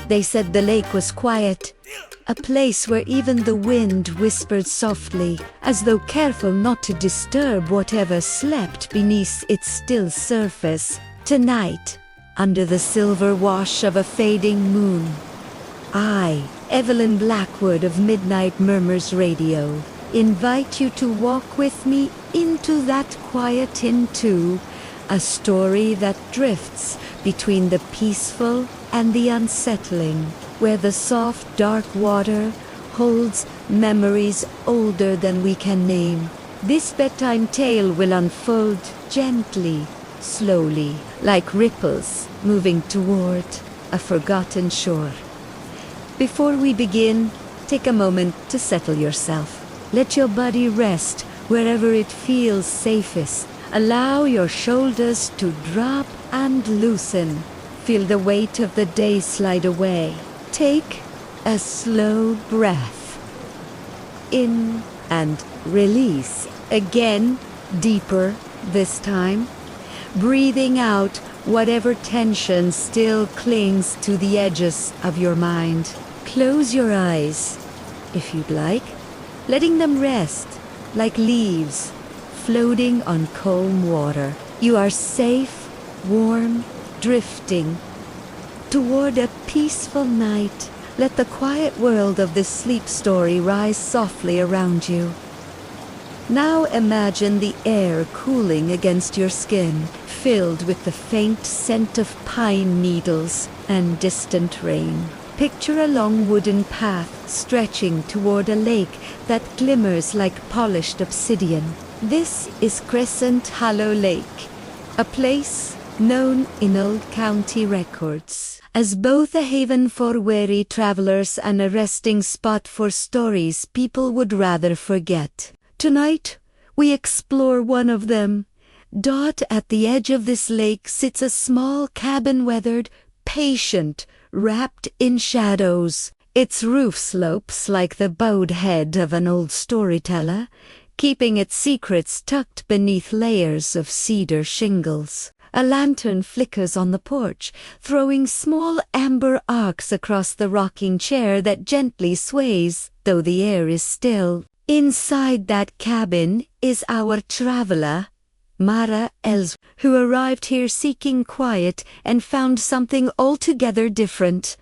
They said the lake was quiet, a place where even the wind whispered softly, as though careful not to disturb whatever slept beneath its still surface. Tonight, under the silver wash of a fading moon, I, Evelyn Blackwood of Midnight Murmurs Radio, invite you to walk with me into that quiet into a story that drifts between the peaceful and the unsettling, where the soft dark water holds memories older than we can name. This bedtime tale will unfold gently, slowly, like ripples moving toward a forgotten shore. Before we begin, take a moment to settle yourself. Let your body rest wherever it feels safest. Allow your shoulders to drop and loosen. Feel the weight of the day slide away. Take a slow breath. In and release. Again, deeper this time. Breathing out whatever tension still clings to the edges of your mind. Close your eyes, if you'd like, letting them rest like leaves floating on calm water. You are safe, warm, drifting toward a peaceful night. Let the quiet world of this sleep story rise softly around you. Now imagine the air cooling against your skin, filled with the faint scent of pine needles and distant rain. Picture a long wooden path stretching toward a lake that glimmers like polished obsidian. This is Crescent Hollow Lake, a place known in old county records as both a haven for weary travelers and a resting spot for stories people would rather forget. Tonight, we explore one of them. Dot at the edge of this lake sits a small cabin, weathered, patient, wrapped in shadows. Its roof slopes like the bowed head of an old storyteller, keeping its secrets tucked beneath layers of cedar shingles. A lantern flickers on the porch, throwing small amber arcs across the rocking chair that gently sways, though the air is still. Inside that cabin is our traveler, Mara Els, who arrived here seeking quiet and found something altogether different.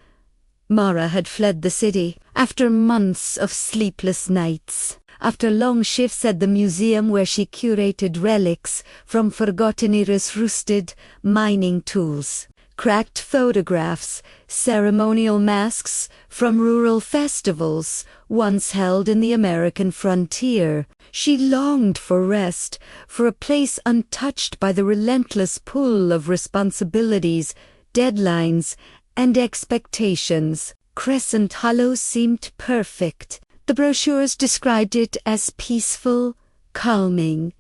Mara had fled the city after months of sleepless nights. After long shifts at the museum where she curated relics from forgotten eras, rusted mining tools, cracked photographs, ceremonial masks from rural festivals once held in the American frontier. She longed for rest, for a place untouched by the relentless pull of responsibilities, deadlines, and expectations. Crescent Hollow seemed perfect. The brochures described it as peaceful, calming,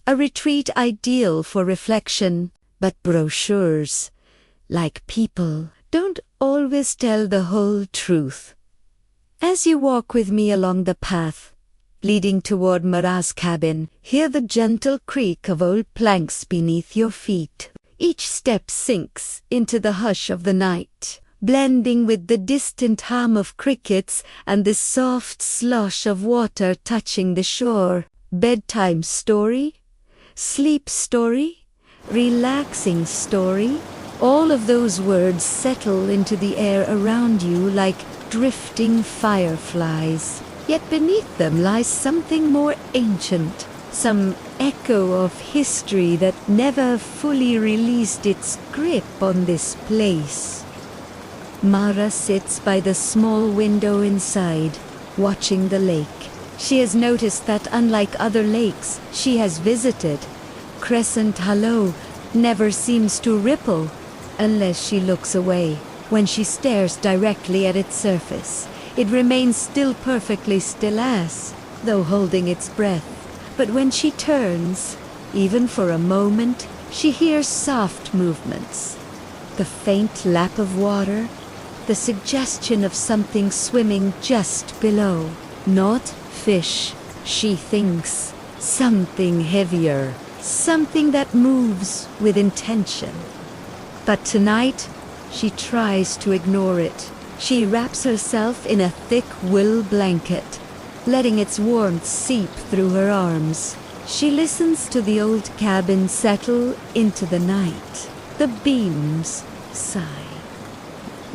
a retreat ideal for reflection. But brochures, like people, don't always tell the whole truth. As you walk with me along the path leading toward Mara's cabin, hear the gentle creak of old planks beneath your feet. Each step sinks into the hush of the night, blending with the distant hum of crickets and the soft slosh of water touching the shore. Bedtime story, sleep story, relaxing story. All of those words settle into the air around you like drifting fireflies. Yet beneath them lies something more ancient, some echo of history that never fully released its grip on this place. Mara sits by the small window inside, watching the lake. She has noticed that unlike other lakes she has visited, Crescent Hollow never seems to ripple unless she looks away. When she stares directly at its surface, it remains still, perfectly still as though holding its breath. But when she turns, even for a moment, she hears soft movements. The faint lap of water, the suggestion of something swimming just below. Not fish, she thinks. Something heavier. Something that moves with intention. But tonight, she tries to ignore it. She wraps herself in a thick wool blanket, letting its warmth seep through her arms. She listens to the old cabin settle into the night. The beams sigh.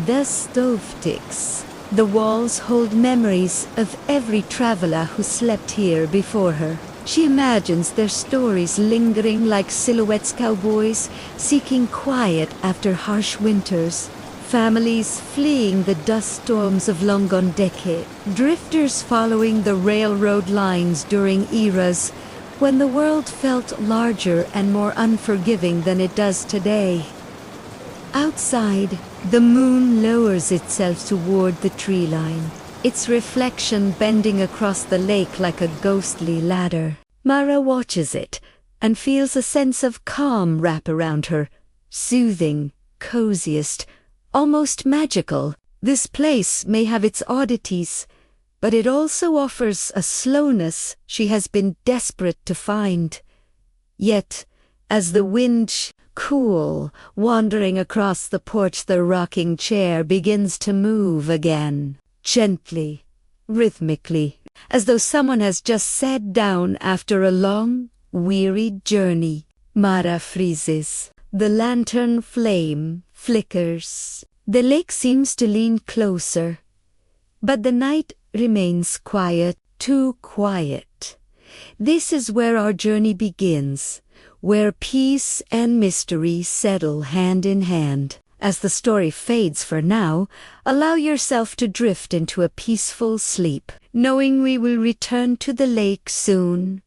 The stove ticks. The walls hold memories of every traveler who slept here before her. She imagines their stories lingering like silhouettes, cowboys seeking quiet after harsh winters, families fleeing the dust storms of long gone decades, drifters following the railroad lines during eras when the world felt larger and more unforgiving than it does today. Outside, the moon lowers itself toward the tree line, its reflection bending across the lake like a ghostly ladder. Mara watches it and feels a sense of calm wrap around her, soothing, coziest, almost magical. This place may have its oddities, but it also offers a slowness she has been desperate to find. Yet, as the wind cool, wandering across the porch, the rocking chair begins to move again, gently, rhythmically, as though someone has just sat down after a long, weary journey. Mara freezes. The lantern flame flickers. The lake seems to lean closer, but the night remains quiet, too quiet. This is where our journey begins, where peace and mystery settle hand in hand. As the story fades for now, allow yourself to drift into a peaceful sleep, knowing we will return to the lake soon.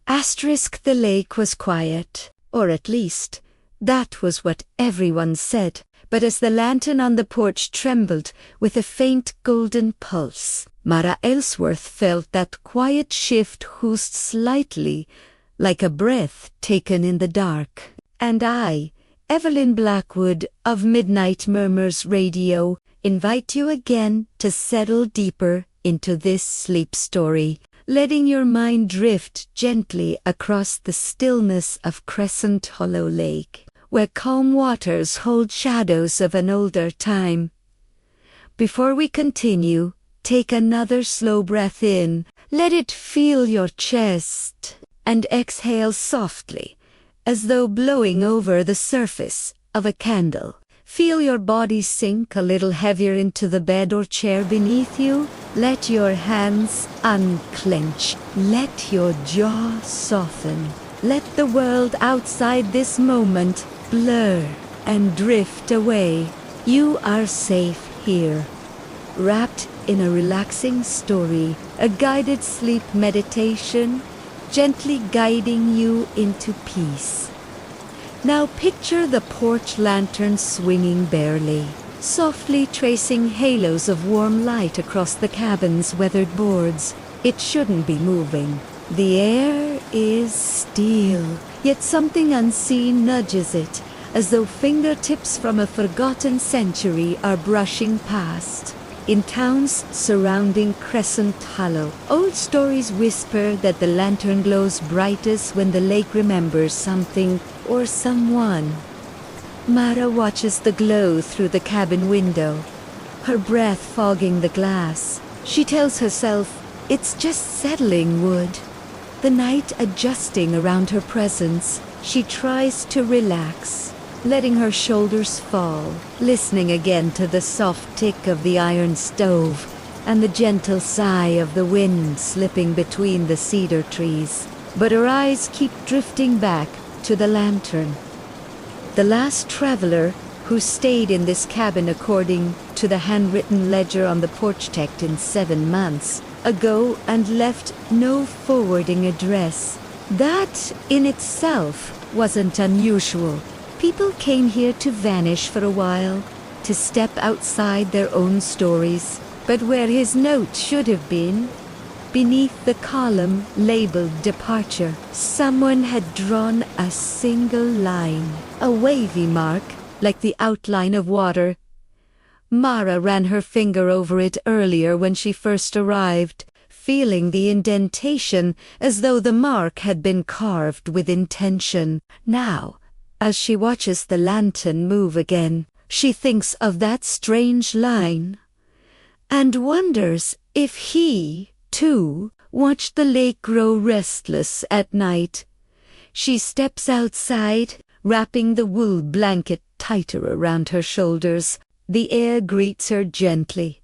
The lake was quiet, or at least, that was what everyone said. But as the lantern on the porch trembled with a faint golden pulse, Mara Ellsworth felt that quiet shift hoosed slightly, like a breath taken in the dark. And I, Evelyn Blackwood of Midnight Murmurs Radio, invite you again to settle deeper into this sleep story, letting your mind drift gently across the stillness of Crescent Hollow Lake, where calm waters hold shadows of an older time. Before we continue, take another slow breath in, let it fill your chest, and exhale softly, as though blowing over the surface of a candle. Feel your body sink a little heavier into the bed or chair beneath you. Let your hands unclench. Let your jaw soften. Let the world outside this moment blur and drift away. You are safe here, wrapped in a relaxing story, a guided sleep meditation, gently guiding you into peace. Now picture the porch lantern swinging barely, softly tracing halos of warm light across the cabin's weathered boards. It shouldn't be moving. The air is still, yet something unseen nudges it, as though fingertips from a forgotten century are brushing past. In towns surrounding Crescent Hollow, old stories whisper that the lantern glows brightest when the lake remembers something or someone. Mara watches the glow through the cabin window, her breath fogging the glass. She tells herself it's just settling wood, the night adjusting around her presence. She tries to relax, letting her shoulders fall, listening again to the soft tick of the iron stove and the gentle sigh of the wind slipping between the cedar trees. But her eyes keep drifting back to the lantern. The last traveler who stayed in this cabin, according to the handwritten ledger on the porch, checked in 7 months ago and left no forwarding address. That in itself wasn't unusual. People came here to vanish for a while, to step outside their own stories. But where his note should have been, beneath the column labeled departure, someone had drawn a single line, a wavy mark, like the outline of water. Mara ran her finger over it earlier when she first arrived, feeling the indentation as though the mark had been carved with intention. Now, as she watches the lantern move again, She thinks of that strange line and wonders if he, too, watched the lake grow restless at night. She steps outside, wrapping the wool blanket tighter around her shoulders. The air greets her gently,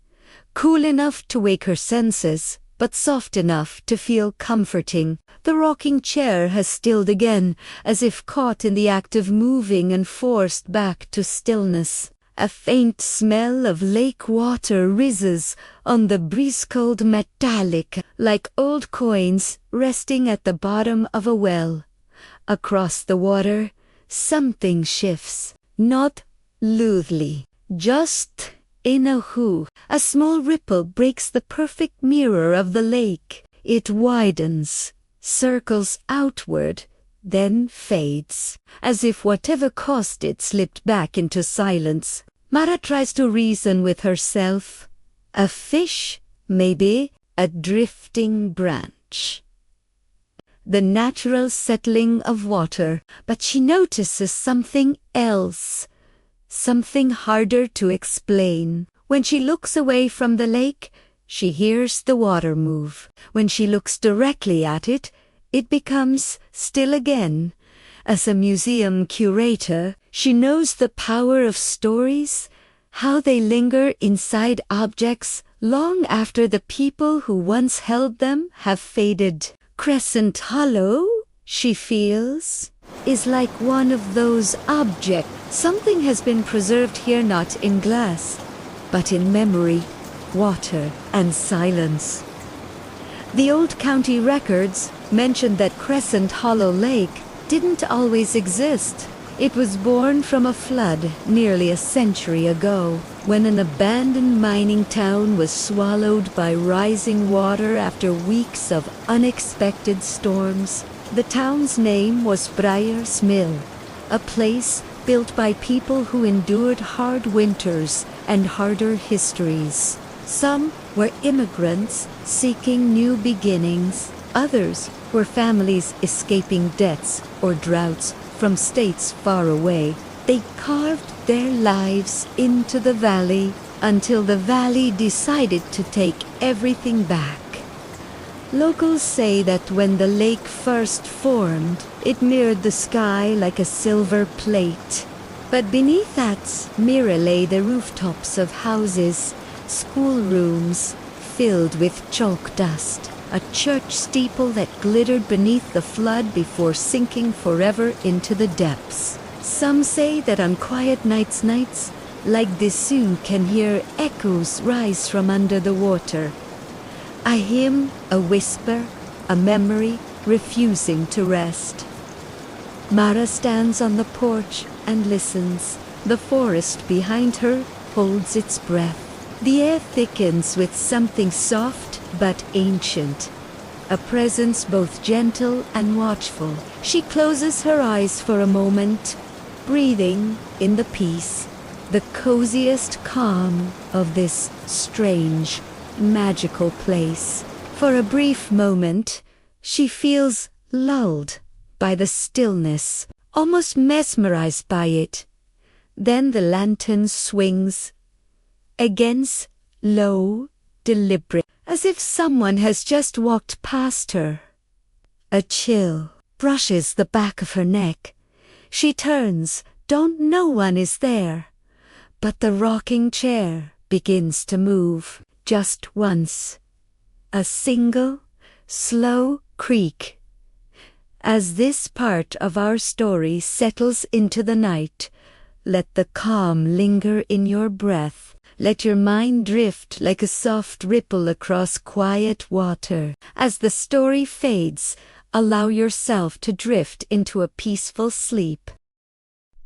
cool enough to wake her senses, but soft enough to feel comforting. The rocking chair has stilled again, as if caught in the act of moving and forced back to stillness. A faint smell of lake water rises on the breeze, cold metallic, like old coins resting at the bottom of a well. Across the water, something shifts, not loudly, just in a whoo. A small ripple breaks the perfect mirror of the lake. It widens, circles outward, then fades, as if whatever caused it slipped back into silence. Mara tries to reason with herself. A fish, maybe, a drifting branch. The natural settling of water, but she notices something else, something harder to explain. When she looks away from the lake, she hears the water move. When she looks directly at it, it becomes still again. As a museum curator, she knows the power of stories, how they linger inside objects long after the people who once held them have faded. Crescent Hollow, she feels, is like one of those objects. Something has been preserved here, not in glass, but in memory, water, and silence. The old county records mentioned that Crescent Hollow Lake didn't always exist. It was born from a flood nearly a century ago, when an abandoned mining town was swallowed by rising water after weeks of unexpected storms. The town's name was Briar's Mill, a place built by people who endured hard winters and harder histories. Some were immigrants seeking new beginnings. Others were families escaping debts or droughts from states far away. They carved their lives into the valley until the valley decided to take everything back. Locals say that when the lake first formed, it mirrored the sky like a silver plate. But beneath that mirror lay the rooftops of houses, schoolrooms filled with chalk dust, a church steeple that glittered beneath the flood before sinking forever into the depths. Some say that on quiet nights like this you can hear echoes rise from under the water. A hymn, a whisper, a memory refusing to rest. Mara stands on the porch and listens. The forest behind her holds its breath. The air thickens with something soft but ancient, a presence both gentle and watchful. She closes her eyes for a moment, breathing in the peace, the coziest calm of this strange, magical place. For a brief moment, she feels lulled by the stillness, almost mesmerized by it. Then the lantern swings, against low, deliberate, as if someone has just walked past her. A chill brushes the back of her neck. She turns, no one is there. But the rocking chair begins to move, just once. A single, slow creak. As this part of our story settles into the night, let the calm linger in your breath. Let your mind drift like a soft ripple across quiet water. As the story fades, allow yourself to drift into a peaceful sleep.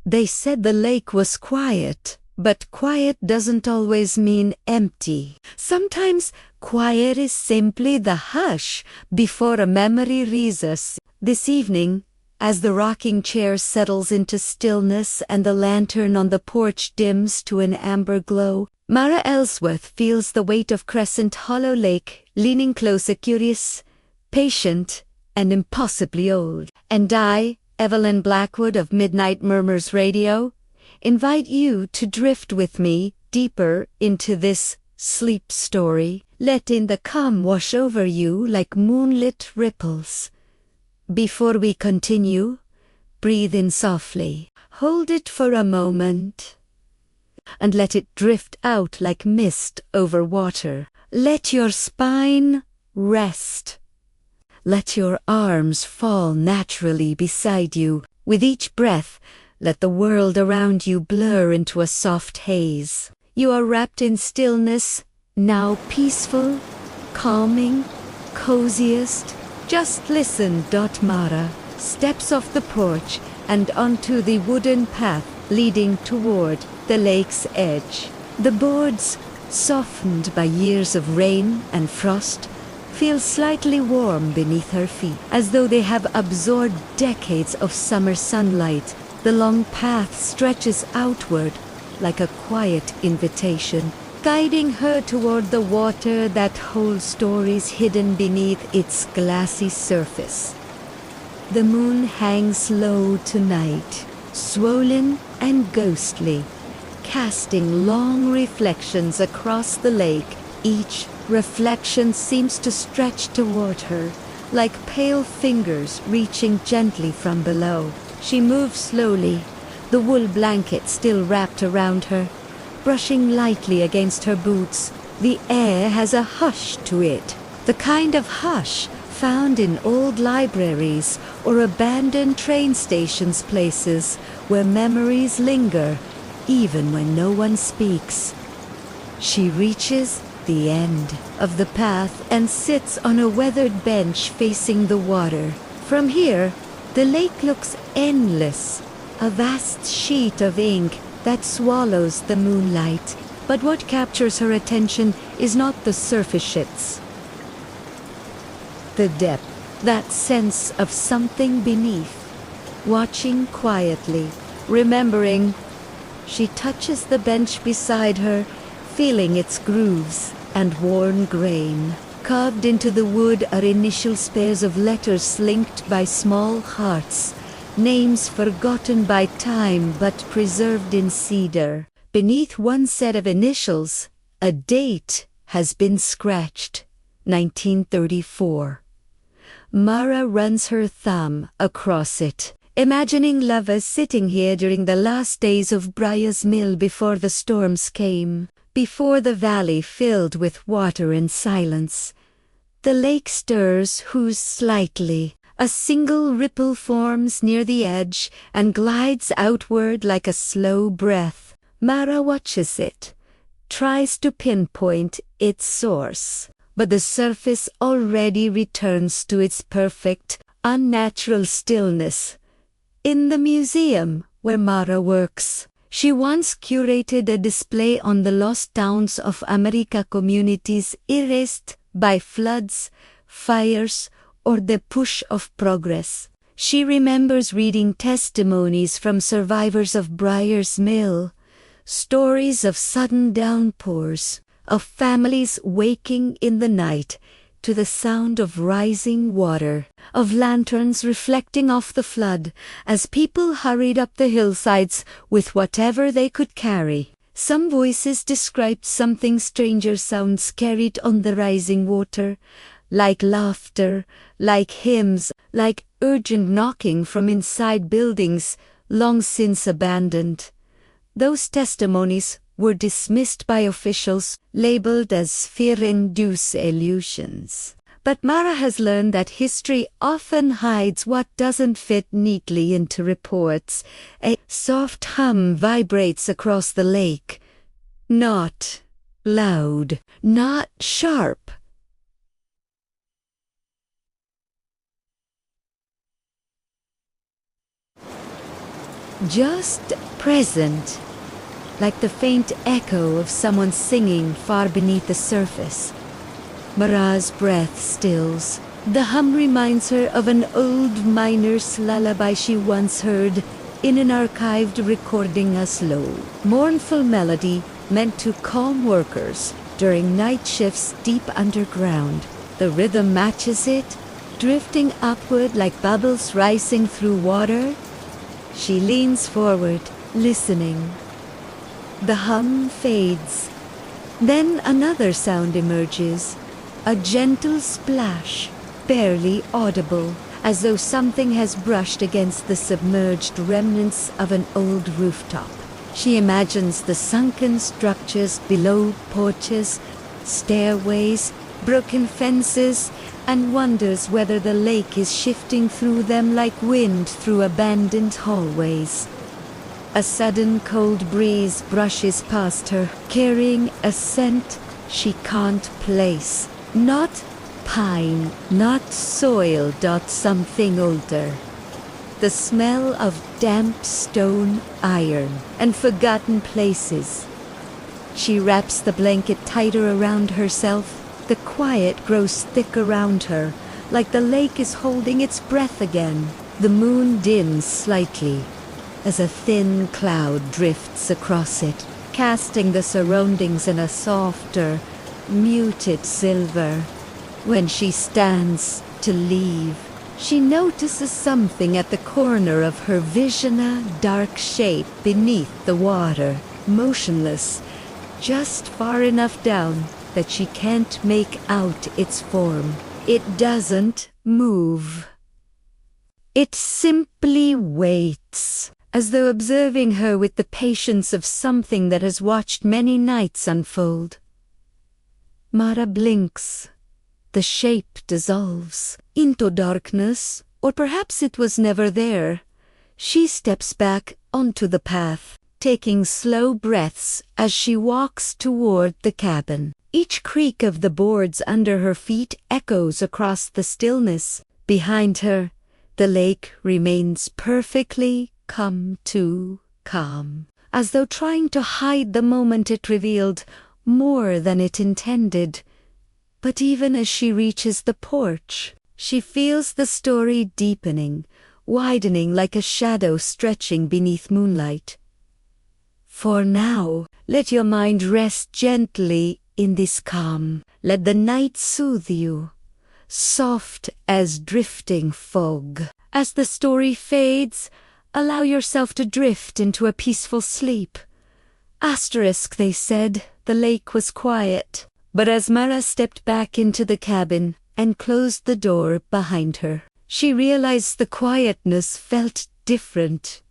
They said the lake was quiet, but quiet doesn't always mean empty. Sometimes quiet is simply the hush before a memory rises. This evening, as the rocking chair settles into stillness and the lantern on the porch dims to an amber glow, Mara Ellsworth feels the weight of Crescent Hollow Lake, leaning closer, curious, patient, and impossibly old. And I, Evelyn Blackwood of Midnight Murmurs Radio, invite you to drift with me deeper into this sleep story, letting the calm wash over you like moonlit ripples. Before we continue, breathe in softly, hold it for a moment, and let it drift out like mist over water. Let your spine rest. Let your arms fall naturally beside you. With each breath, let the world around you blur into a soft haze. You are wrapped in stillness, now peaceful, calming, coziest. Just listen. Mara steps off the porch and onto the wooden path leading toward the lake's edge. The boards, softened by years of rain and frost, feel slightly warm beneath her feet, as though they have absorbed decades of summer sunlight. The long path stretches outward like a quiet invitation, guiding her toward the water that holds stories hidden beneath its glassy surface. The moon hangs low tonight, swollen and ghostly, casting long reflections across the lake. Each reflection seems to stretch toward her, like pale fingers reaching gently from below. She moves slowly, the wool blanket still wrapped around her, brushing lightly against her boots. The air has a hush to it, the kind of hush found in old libraries or abandoned train stations, places where memories linger even when no one speaks. She reaches the end of the path and sits on a weathered bench facing the water. From here, the lake looks endless, a vast sheet of ink that swallows the moonlight. But what captures her attention is not the surface shits. The depth, that sense of something beneath. Watching quietly, remembering. She touches the bench beside her, feeling its grooves and worn grain. Carved into the wood are initial pairs of letters linked by small hearts, names forgotten by time but preserved in cedar. Beneath one set of initials, a date has been scratched, 1934. Mara runs her thumb across it, imagining lovers sitting here during the last days of Briar's Mill before the storms came, before the valley filled with water and silence. The lake stirs, whoos slightly. A single ripple forms near the edge and glides outward like a slow breath. Mara watches it, tries to pinpoint its source, but the surface already returns to its perfect, unnatural stillness. In the museum where Mara works, she once curated a display on the lost towns of America, communities erased by floods, fires, or the push of progress. She remembers reading testimonies from survivors of Briar's Mill, stories of sudden downpours, of families waking in the night to the sound of rising water, of lanterns reflecting off the flood as people hurried up the hillsides with whatever they could carry. Some voices described something stranger sounds carried on the rising water, like laughter, like hymns, like urgent knocking from inside buildings long since abandoned. Those testimonies were dismissed by officials, labeled as fear-induced illusions. But Mara has learned that history often hides what doesn't fit neatly into reports. A soft hum vibrates across the lake. Not loud, not sharp. Just present, like the faint echo of someone singing far beneath the surface. Mara's breath stills. The hum reminds her of an old miner's lullaby she once heard in an archived recording, a slow, mournful melody meant to calm workers during night shifts deep underground. The rhythm matches it, drifting upward like bubbles rising through water. She leans forward, listening. The hum fades. Then another sound emerges, a gentle splash, barely audible, as though something has brushed against the submerged remnants of an old rooftop. She imagines the sunken structures below, porches, stairways, broken fences, and wonders whether the lake is shifting through them like wind through abandoned hallways. A sudden cold breeze brushes past her, carrying a scent she can't place. Not pine, not soil, something older. The smell of damp stone, iron, and forgotten places. She wraps the blanket tighter around herself. The quiet grows thick around her, like the lake is holding its breath again. The moon dims slightly as a thin cloud drifts across it, casting the surroundings in a softer, muted silver. When she stands to leave, she notices something at the corner of her vision, a dark shape beneath the water, motionless, just far enough down that she can't make out its form. It doesn't move. It simply waits, as though observing her with the patience of something that has watched many nights unfold. Mara blinks. The shape dissolves into darkness, or perhaps it was never there. She steps back onto the path, taking slow breaths as she walks toward the cabin. Each creak of the boards under her feet echoes across the stillness. Behind her, the lake remains perfectly calm, as though trying to hide the moment it revealed more than it intended. But even as she reaches the porch, she feels the story deepening, widening like a shadow stretching beneath moonlight. For now, let your mind rest gently in this calm. Let the night soothe you, soft as drifting fog. As the story fades, allow yourself to drift into a peaceful sleep. They said, the lake was quiet. But as Mara stepped back into the cabin and closed the door behind her, she realized the quietness felt different.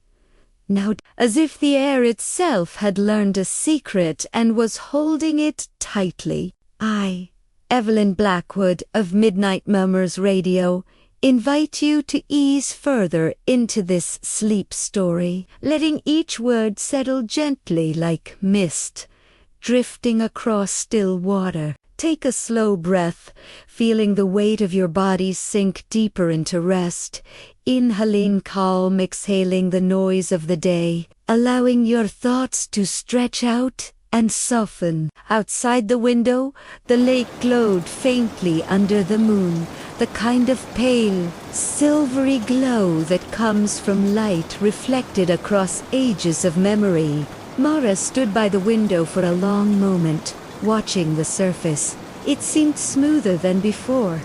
Now, as if the air itself had learned a secret and was holding it tightly. I, Evelyn Blackwood of Midnight Murmurs Radio, invite you to ease further into this sleep story, letting each word settle gently like mist, drifting across still water. Take a slow breath, feeling the weight of your body sink deeper into rest, inhaling calm, exhaling the noise of the day, allowing your thoughts to stretch out and soften. Outside the window, the lake glowed faintly under the moon, the kind of pale, silvery glow that comes from light reflected across ages of memory. Mara stood by the window for a long moment, watching the surface. It seemed smoother than before.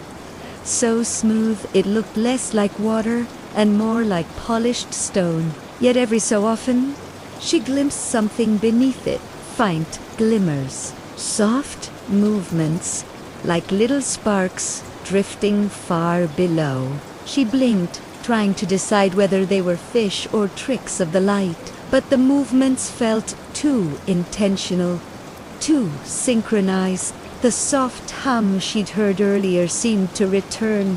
So smooth it looked less like water and more like polished stone. Yet every so often, she glimpsed something beneath it, faint glimmers, soft movements, like little sparks drifting far below. She blinked, trying to decide whether they were fish or tricks of the light. But the movements felt too intentional, too synchronized. The soft hum she'd heard earlier seemed to return,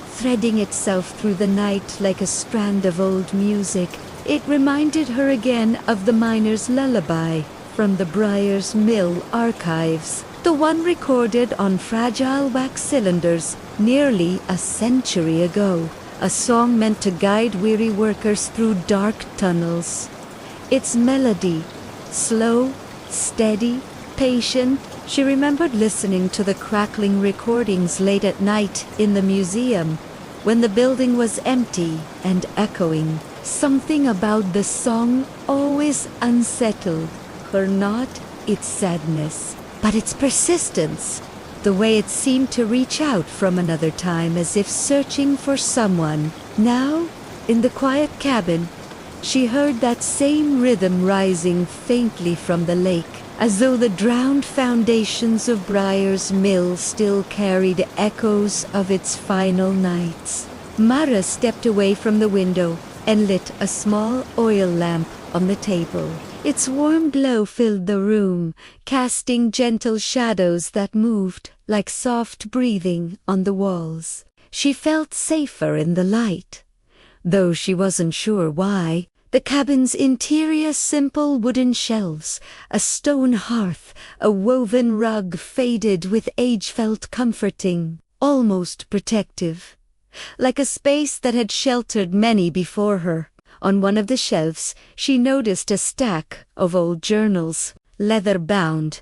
threading itself through the night like a strand of old music. It reminded her again of the miner's lullaby from the Briar's Mill archives, the one recorded on fragile wax cylinders nearly a century ago, a song meant to guide weary workers through dark tunnels. Its melody, slow, steady, patient. She remembered listening to the crackling recordings late at night in the museum, when the building was empty and echoing. Something about the song always unsettled her, not its sadness, but its persistence, the way it seemed to reach out from another time as if searching for someone. Now, in the quiet cabin, She heard that same rhythm rising faintly from the lake, as though the drowned foundations of Briar's Mill still carried echoes of its final nights. Mara stepped away from the window and lit a small oil lamp on the table. Its warm glow filled the room, casting gentle shadows that moved like soft breathing on the walls. She felt safer in the light, though she wasn't sure why. The cabin's interior simple wooden shelves, a stone hearth, a woven rug faded with age felt comforting, almost protective. Like a space that had sheltered many before her. On one of the shelves, she noticed a stack of old journals, leather-bound,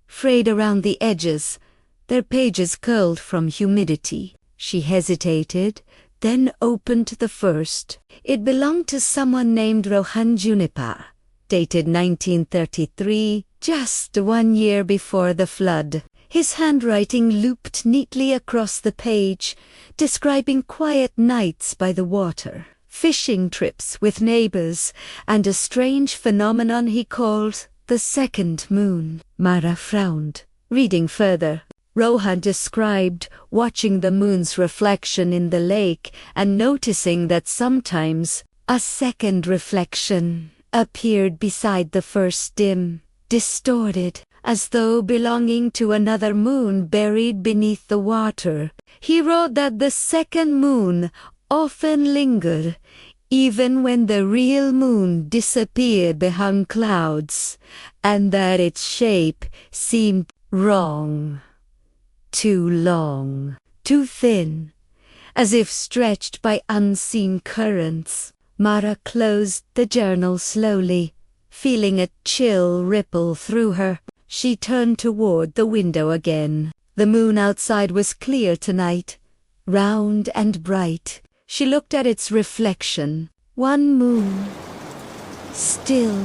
frayed around the edges, their pages curled from humidity. She hesitated, then opened the first. It belonged to someone named Rohan Juniper, dated 1933, just 1 year before the flood. His handwriting looped neatly across the page, describing quiet nights by the water, fishing trips with neighbors, and a strange phenomenon he called the second moon. Mara frowned. Reading further, Rohan described watching the moon's reflection in the lake and noticing that sometimes a second reflection appeared beside the first dim, distorted, as though belonging to another moon buried beneath the water. He wrote that the second moon often lingered, even when the real moon disappeared behind clouds, and that its shape seemed wrong, too long, too thin, as if stretched by unseen currents. Mara closed the journal slowly, feeling a chill ripple through her. She turned toward the window again. The moon outside was clear tonight, round and bright. She looked at its reflection. One moon, still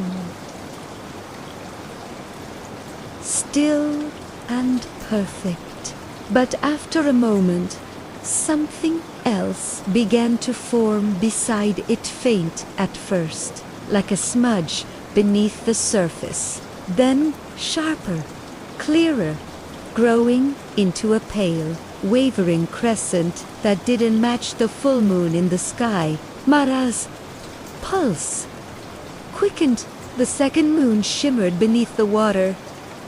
and perfect. But after a moment, something else began to form beside it, faint at first, like a smudge beneath the surface. Then sharper, clearer, growing into a pale, wavering crescent that didn't match the full moon in the sky. Mara's pulse quickened. The second moon shimmered beneath the water,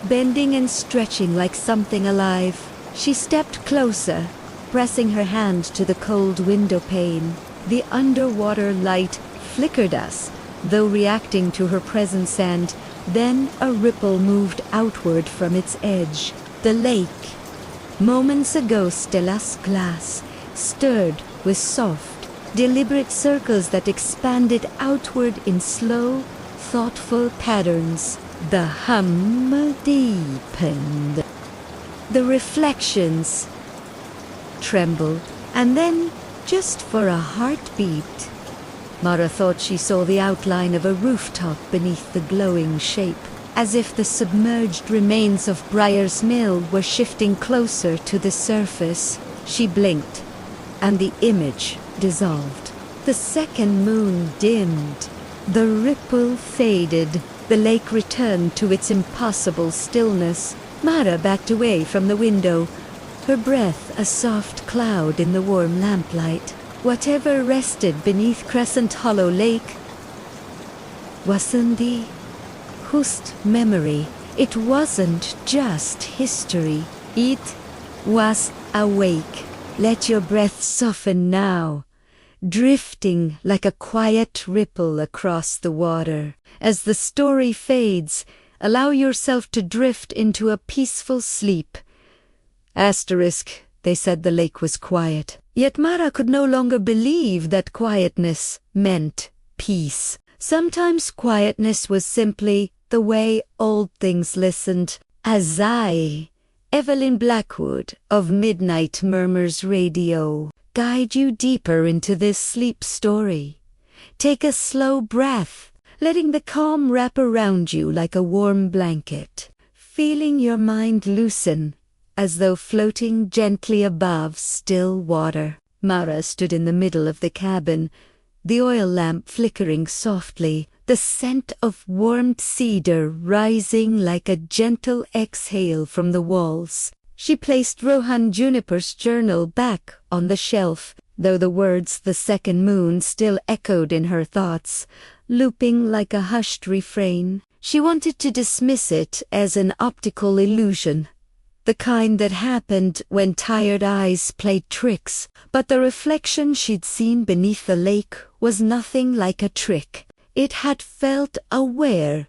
bending and stretching like something alive. She stepped closer, pressing her hand to the cold window pane. The underwater light flickered us, though reacting to her presence, and then a ripple moved outward from its edge. The lake, moments ago still as glass, stirred with soft, deliberate circles that expanded outward in slow, thoughtful patterns. The hum deepened. The reflections trembled, and then, just for a heartbeat, Mara thought she saw the outline of a rooftop beneath the glowing shape, as if the submerged remains of Briar's Mill were shifting closer to the surface. She blinked, and the image dissolved. The second moon dimmed. The ripple faded. The lake returned to its impossible stillness. Mara backed away from the window, her breath a soft cloud in the warm lamplight. Whatever rested beneath Crescent Hollow Lake wasn't the just memory. It wasn't just history. It was awake. Let your breath soften now, drifting like a quiet ripple across the water. As the story fades, allow yourself to drift into a peaceful sleep. They said the lake was quiet. Yet Mara could no longer believe that quietness meant peace. Sometimes quietness was simply the way old things listened. As Evelyn Blackwood of Midnight Murmurs Radio, guide you deeper into this sleep story. Take a slow breath, letting the calm wrap around you like a warm blanket, feeling your mind loosen, as though floating gently above still water. Mara stood in the middle of the cabin, the oil lamp flickering softly, the scent of warmed cedar rising like a gentle exhale from the walls. She placed Rohan Juniper's journal back on the shelf, though the words "the second moon" still echoed in her thoughts, looping like a hushed refrain. She wanted to dismiss it as an optical illusion, the kind that happened when tired eyes played tricks, but the reflection she'd seen beneath the lake was nothing like a trick. It had felt aware.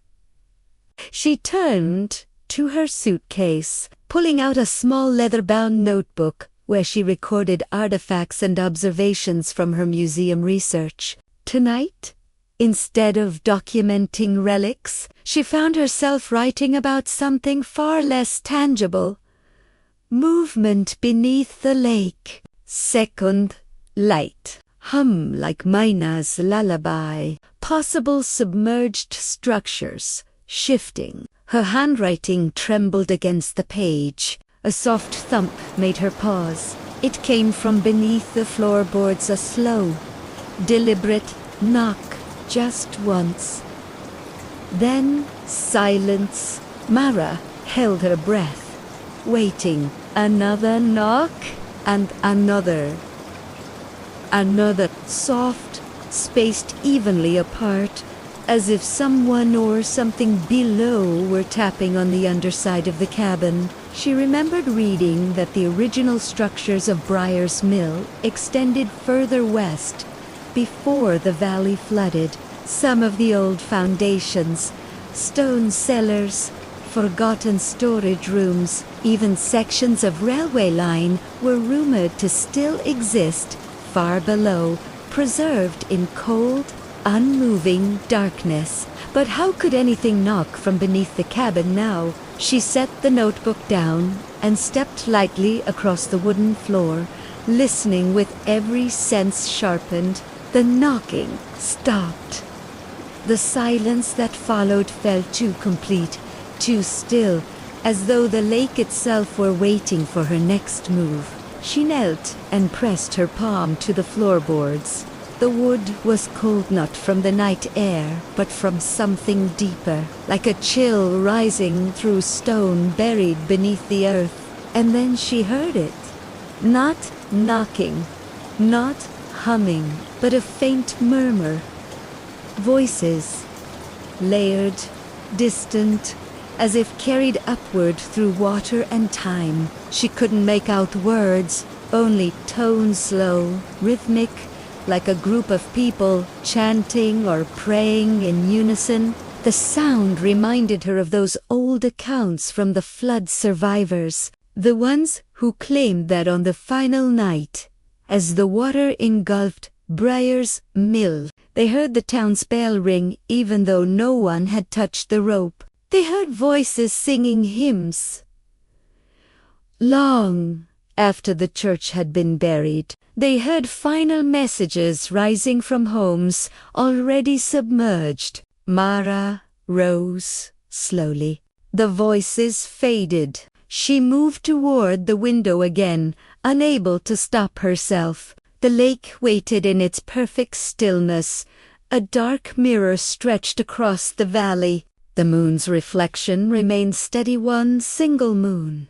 She turned to her suitcase, pulling out a small leather-bound notebook where she recorded artifacts and observations from her museum research. Tonight, instead of documenting relics, she found herself writing about something far less tangible. Movement beneath the lake. Second light. Hum like Mina's lullaby. Possible submerged structures. Shifting. Her handwriting trembled against the page. A soft thump made her pause. It came from beneath the floorboards, a slow, deliberate knock, just once. Then silence. Mara held her breath, waiting. Another knock, and another. Another, soft, spaced evenly apart, as if someone or something below were tapping on the underside of the cabin. She remembered reading that the original structures of Briar's Mill extended further west, before the valley flooded. Some of the old foundations, stone cellars, forgotten storage rooms, even sections of railway line were rumored to still exist far below, preserved in cold, unmoving darkness. But how could anything knock from beneath the cabin now? She set the notebook down and stepped lightly across the wooden floor, listening with every sense sharpened. The knocking stopped. The silence that followed felt too complete, too still, as though the lake itself were waiting for her next move. She knelt and pressed her palm to the floorboards. The wood was cold not from the night air, but from something deeper, like a chill rising through stone buried beneath the earth. And then she heard it. Not knocking, not humming, but a faint murmur. Voices, layered, distant, as if carried upward through water and time. She couldn't make out words, only tones, slow, rhythmic, like a group of people chanting or praying in unison. The sound reminded her of those old accounts from the flood survivors, the ones who claimed that on the final night, as the water engulfed Briar's Mill, they heard the town's bell ring even though no one had touched the rope. They heard voices singing hymns. Long after the church had been buried, they heard final messages rising from homes already submerged. Mara rose slowly. The voices faded. She moved toward the window again, unable to stop herself. The lake waited in its perfect stillness. A dark mirror stretched across the valley. The moon's reflection remained steady, one single moon.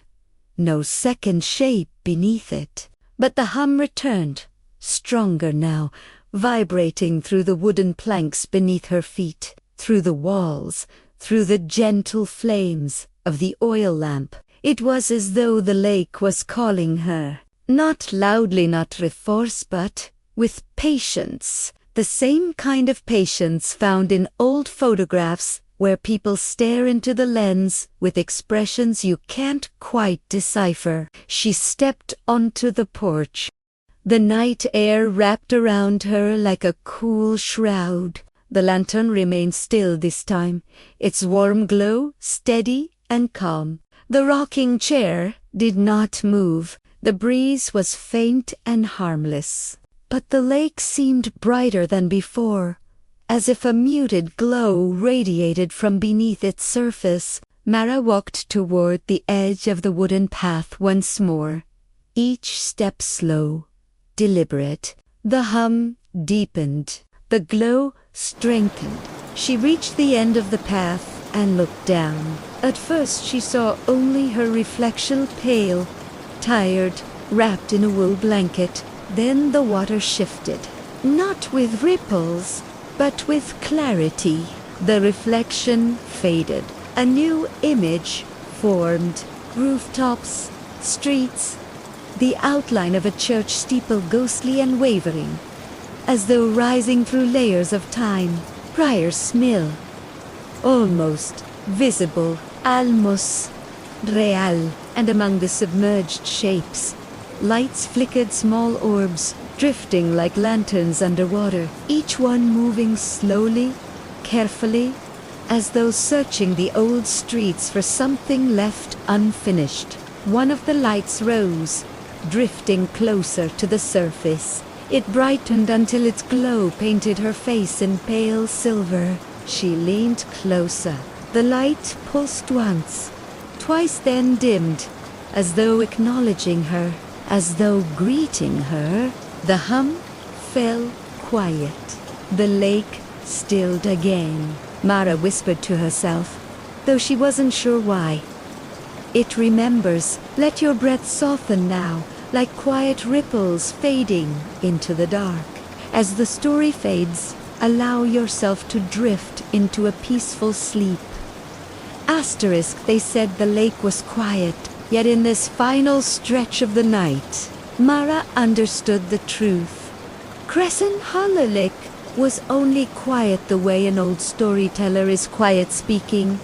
No second shape beneath it. But the hum returned, stronger now, vibrating through the wooden planks beneath her feet, through the walls, through the gentle flames of the oil lamp. It was as though the lake was calling her. Not loudly, not with force, but with patience. The same kind of patience found in old photographs where people stare into the lens with expressions you can't quite decipher. She stepped onto the porch. The night air wrapped around her like a cool shroud. The lantern remained still this time, its warm glow steady and calm. The rocking chair did not move. The breeze was faint and harmless. But the lake seemed brighter than before, as if a muted glow radiated from beneath its surface. Mara walked toward the edge of the wooden path once more, each step slow, deliberate. The hum deepened. The glow strengthened. She reached the end of the path and looked down. At first she saw only her reflection, pale, tired, wrapped in a wool blanket. Then the water shifted, not with ripples, but with clarity. The reflection faded. A new image formed. Rooftops, streets, the outline of a church steeple ghostly and wavering, as though rising through layers of time. Briar's Mill, almost visible, almost real, and among the submerged shapes, lights flickered, small orbs, drifting like lanterns underwater, each one moving slowly, carefully, as though searching the old streets for something left unfinished. One of the lights rose, drifting closer to the surface. It brightened until its glow painted her face in pale silver. She leaned closer. The light pulsed once, twice, then dimmed, as though acknowledging her, as though greeting her. The hum fell quiet. The lake stilled again. Mara whispered to herself, though she wasn't sure why. It remembers. Let your breath soften now, like quiet ripples fading into the dark. As the story fades, allow yourself to drift into a peaceful sleep. Asterisk, they said the lake was quiet, yet in this final stretch of the night, Mara understood the truth. Crescent Hollow Lake was only quiet the way an old storyteller is quiet speaking.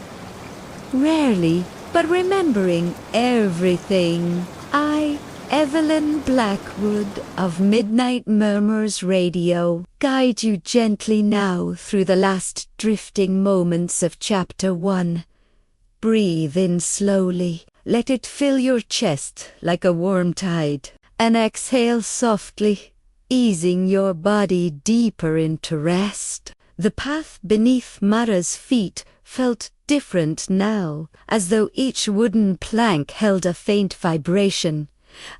Rarely, but remembering everything. I, Evelyn Blackwood of Midnight Murmurs Radio, guide you gently now through the last drifting moments of Chapter 1. Breathe in slowly. Let it fill your chest like a warm tide. And exhale softly, easing your body deeper into rest. The path beneath Mara's feet felt different now, as though each wooden plank held a faint vibration,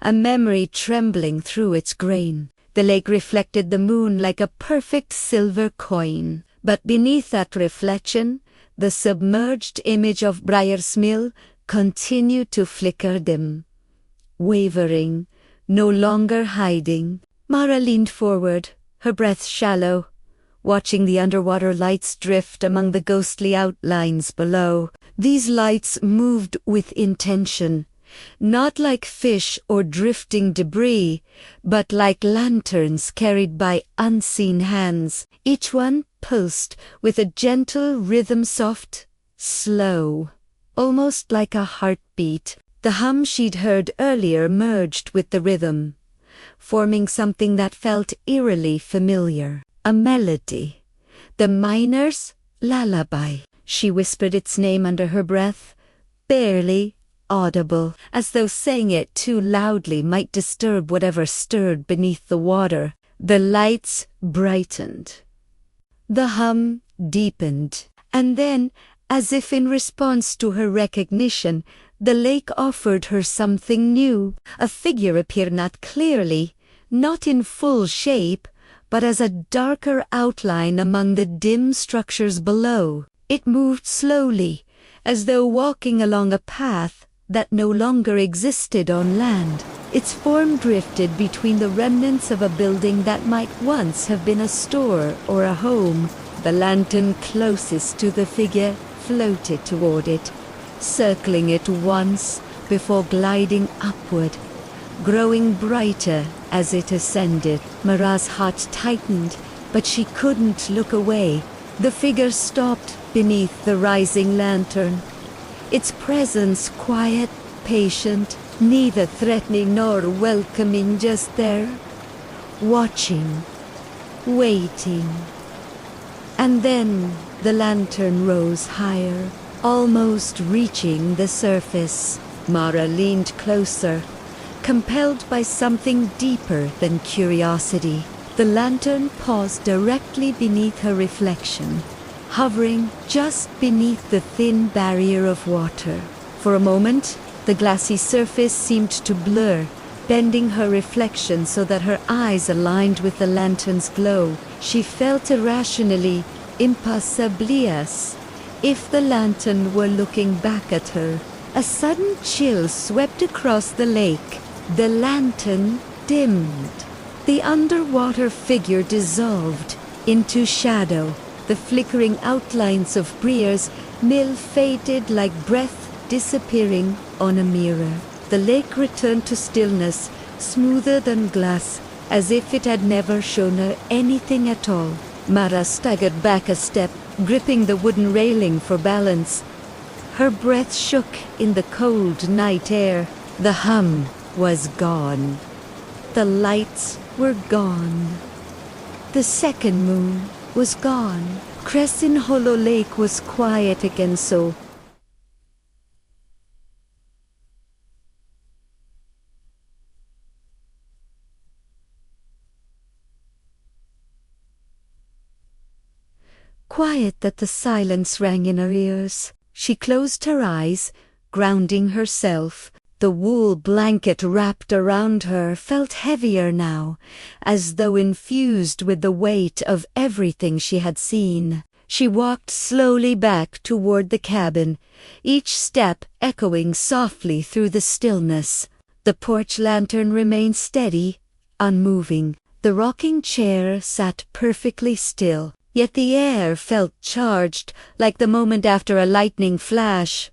a memory trembling through its grain. The lake reflected the moon like a perfect silver coin, but beneath that reflection, the submerged image of Briar's Mill continued to flicker dim, wavering, no longer hiding. Mara leaned forward, her breath shallow, watching the underwater lights drift among the ghostly outlines below. These lights moved with intention, not like fish or drifting debris, but like lanterns carried by unseen hands. Each one pulsed with a gentle rhythm, soft, slow, almost like a heartbeat. The hum she'd heard earlier merged with the rhythm, forming something that felt eerily familiar. A melody. The miner's lullaby. She whispered its name under her breath, barely audible, as though saying it too loudly might disturb whatever stirred beneath the water. The lights brightened. The hum deepened. And then, as if in response to her recognition, the lake offered her something new. A figure appeared, not clearly, not in full shape, but as a darker outline among the dim structures below. It moved slowly, as though walking along a path that no longer existed on land. Its form drifted between the remnants of a building that might once have been a store or a home. The lantern closest to the figure floated toward it, circling it once before gliding upward, growing brighter as it ascended. Mara's heart tightened, but she couldn't look away. The figure stopped beneath the rising lantern, its presence quiet, patient, neither threatening nor welcoming, just there, watching, waiting. And then the lantern rose higher, almost reaching the surface. Mara leaned closer, compelled by something deeper than curiosity. The lantern paused directly beneath her reflection, hovering just beneath the thin barrier of water. For a moment, the glassy surface seemed to blur, bending her reflection so that her eyes aligned with the lantern's glow. She felt irrationally, impossibly as if the lantern were looking back at her. A sudden chill swept across the lake. The lantern dimmed. The underwater figure dissolved into shadow. The flickering outlines of Brier's mill faded like breath disappearing on a mirror. The lake returned to stillness, smoother than glass, as if it had never shown her anything at all. Mara staggered back a step, gripping the wooden railing for balance. Her breath shook in the cold night air. The hum was gone. The lights were gone. The second moon was gone. Crescent Hollow Lake was quiet again, so quiet that the silence rang in her ears. She closed her eyes, grounding herself. The wool blanket wrapped around her felt heavier now, as though infused with the weight of everything she had seen. She walked slowly back toward the cabin, each step echoing softly through the stillness. The porch lantern remained steady, unmoving. The rocking chair sat perfectly still, yet the air felt charged, like the moment after a lightning flash.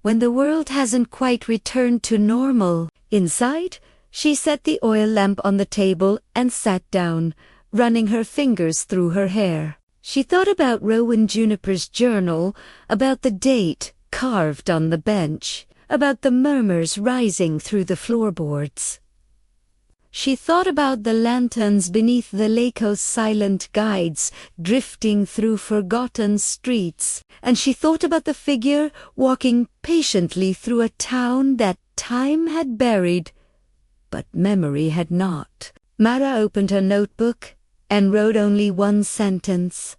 When the world hasn't quite returned to normal. Inside, she set the oil lamp on the table and sat down, running her fingers through her hair. She thought about Rowan Juniper's journal, about the date carved on the bench, about the murmurs rising through the floorboards. She thought about the lanterns beneath the lakehouse silent guides drifting through forgotten streets, and she thought about the figure walking patiently through a town that time had buried, but memory had not. Mara opened her notebook and wrote only one sentence.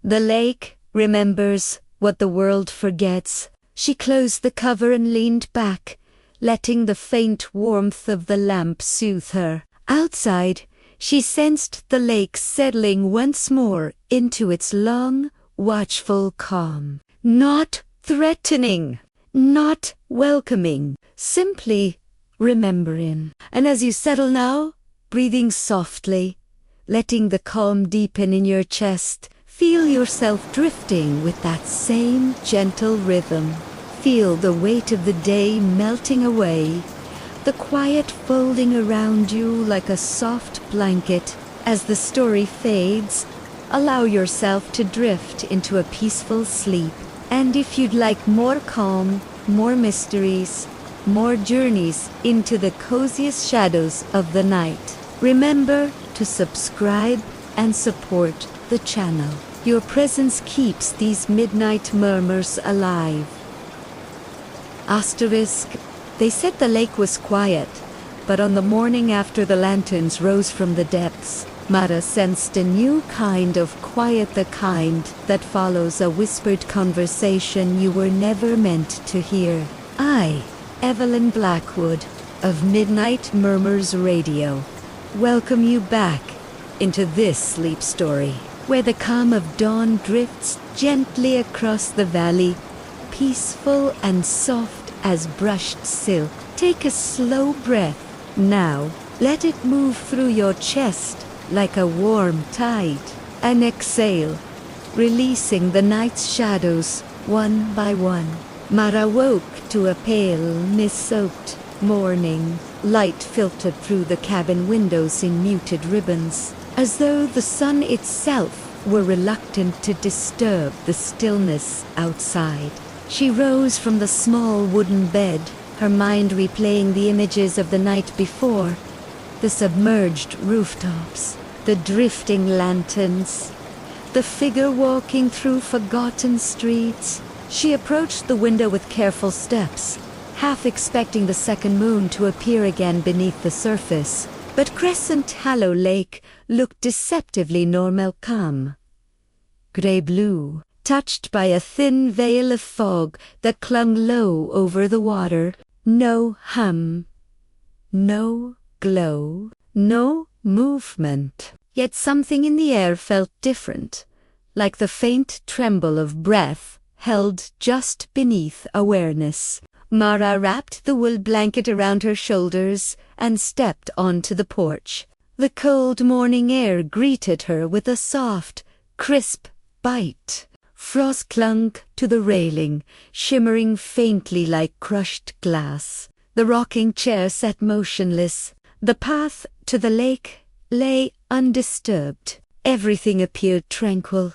The lake remembers what the world forgets. She closed the cover and leaned back, letting the faint warmth of the lamp soothe her. Outside, she sensed the lake settling once more into its long, watchful calm. Not threatening, not welcoming, simply remembering. And as you settle now, breathing softly, letting the calm deepen in your chest, feel yourself drifting with that same gentle rhythm. Feel the weight of the day melting away, the quiet folding around you like a soft blanket. As the story fades, allow yourself to drift into a peaceful sleep. And if you'd like more calm, more mysteries, more journeys into the coziest shadows of the night, remember to subscribe and support the channel. Your presence keeps these midnight murmurs alive. Asterisk, they said the lake was quiet, but on the morning after the lanterns rose from the depths, Mara sensed a new kind of quiet, the kind that follows a whispered conversation you were never meant to hear. I, Evelyn Blackwood, of Midnight Murmurs Radio, welcome you back into this sleep story, where the calm of dawn drifts gently across the valley, peaceful and soft as brushed silk. Take a slow breath. Now, let it move through your chest like a warm tide. And exhale, releasing the night's shadows one by one. Mara woke to a pale, mist-soaked morning. Light filtered through the cabin windows in muted ribbons, as though the sun itself were reluctant to disturb the stillness outside. She rose from the small wooden bed, her mind replaying the images of the night before. The submerged rooftops, the drifting lanterns, the figure walking through forgotten streets. She approached the window with careful steps, half expecting the second moon to appear again beneath the surface. But Crescent Hollow Lake looked deceptively normal calm. Grey-blue, touched by a thin veil of fog that clung low over the water. No hum, no glow, no movement. Yet something in the air felt different, like the faint tremble of breath held just beneath awareness. Mara wrapped the wool blanket around her shoulders and stepped onto the porch. The cold morning air greeted her with a soft, crisp bite. Frost clung to the railing, shimmering faintly like crushed glass. The rocking chair sat motionless. The path to the lake lay undisturbed. Everything appeared tranquil.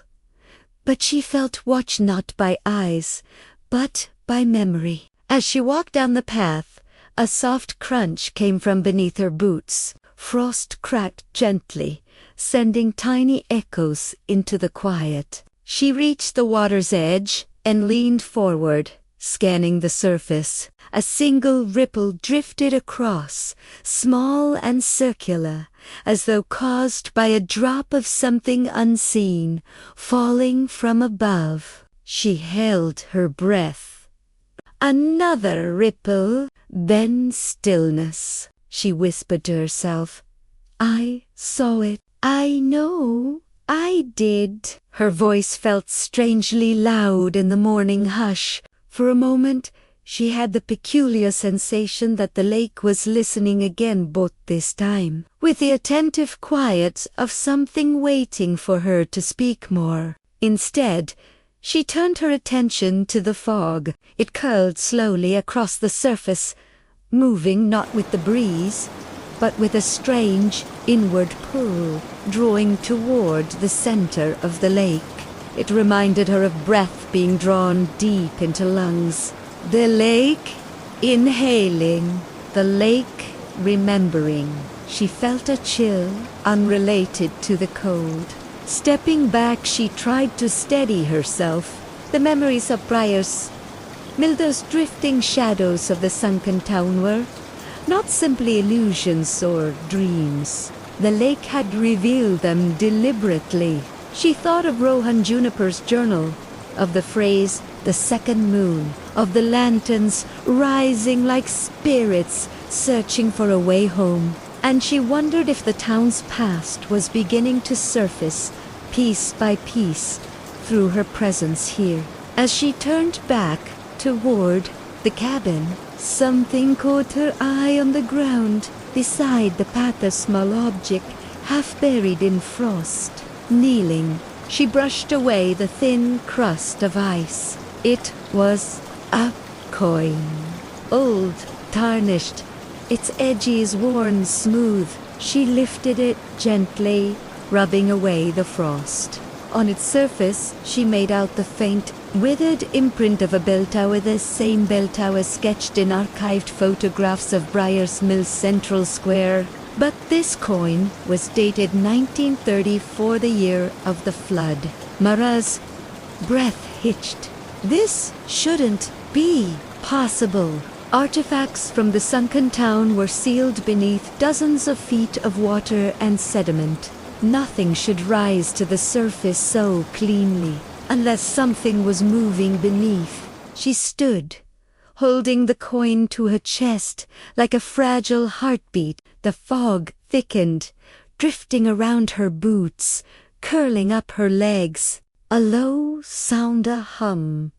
But she felt watched not by eyes, but by memory. As she walked down the path, a soft crunch came from beneath her boots. Frost cracked gently, sending tiny echoes into the quiet. She reached the water's edge and leaned forward, scanning the surface. A single ripple drifted across, small and circular, as though caused by a drop of something unseen, falling from above. She held her breath. Another ripple, then stillness. She whispered to herself, "I saw it. I know. I did." Her voice felt strangely loud in the morning hush. For a moment, she had the peculiar sensation that the lake was listening again, but this time with the attentive quiet of something waiting for her to speak more. Instead, she turned her attention to the fog. It curled slowly across the surface, moving not with the breeze, but with a strange inward pull, drawing toward the center of the lake. It reminded her of breath being drawn deep into lungs. The lake inhaling, the lake remembering. She felt a chill, unrelated to the cold. Stepping back, she tried to steady herself. The memories of Briar's Mill, those drifting shadows of the sunken town were not simply illusions or dreams. The lake had revealed them deliberately. She thought of Rohan Juniper's journal, of the phrase, "the second moon," of the lanterns rising like spirits searching for a way home. And she wondered if the town's past was beginning to surface, piece by piece, through her presence here. As she turned back toward the cabin, something caught her eye on the ground, beside the path, a small object, half buried in frost. Kneeling, she brushed away the thin crust of ice. It was a coin. Old, tarnished, its edges worn smooth. She lifted it gently, rubbing away the frost. On its surface, she made out the faint, withered imprint of a bell tower, the same bell tower sketched in archived photographs of Briar's Mill's central square. But this coin was dated 1934, the year of the flood. Mara's breath hitched. This shouldn't be possible. Artifacts from the sunken town were sealed beneath dozens of feet of water and sediment. Nothing should rise to the surface so cleanly, unless something was moving beneath. She stood, holding the coin to her chest like a fragile heartbeat. The fog thickened, drifting around her boots, curling up her legs. A low sound, a hum,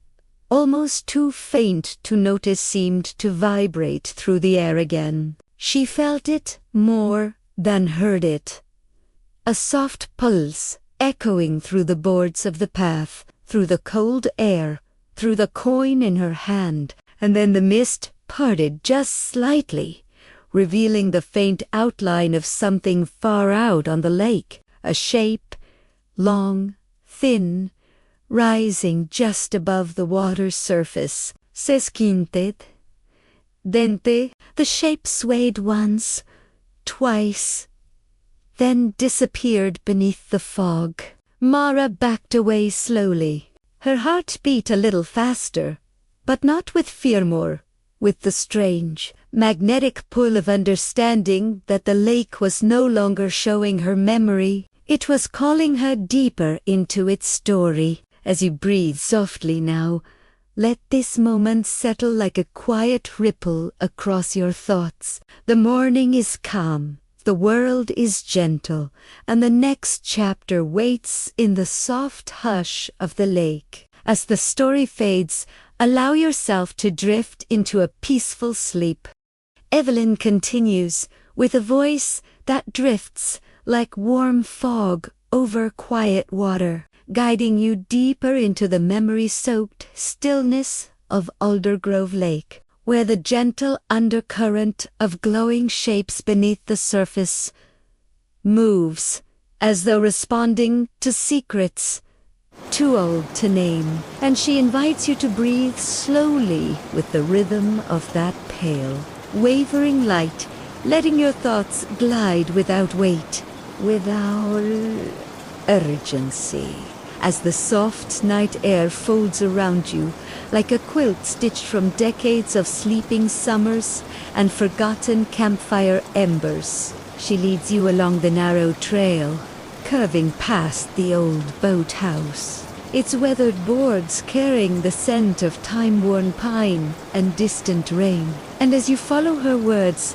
almost too faint to notice, seemed to vibrate through the air again. She felt it more than heard it. A soft pulse, echoing through the boards of the path, through the cold air, through the coin in her hand, and then the mist parted just slightly, revealing the faint outline of something far out on the lake, a shape, long, thin, rising just above the water's surface. Se squinted. Dente. The shape swayed once, twice, then disappeared beneath the fog. Mara backed away slowly. Her heart beat a little faster, but not with fear, more with the strange, magnetic pull of understanding that the lake was no longer showing her memory. It was calling her deeper into its story. As you breathe softly now, let this moment settle like a quiet ripple across your thoughts. The morning is calm, The world is gentle, and the next chapter waits in the soft hush of the lake. As the story fades, allow yourself to drift into a peaceful sleep. Evelyn continues, with a voice that drifts like warm fog over quiet water, guiding you deeper into the memory-soaked stillness of Aldergrove Lake, where the gentle undercurrent of glowing shapes beneath the surface moves, as though responding to secrets too old to name. And she invites you to breathe slowly with the rhythm of that pale, wavering light, letting your thoughts glide without weight, without urgency, as the soft night air folds around you like a quilt stitched from decades of sleeping summers and forgotten campfire embers. She leads you along the narrow trail, curving past the old boathouse, its weathered boards carrying the scent of time-worn pine and distant rain. And as you follow her words,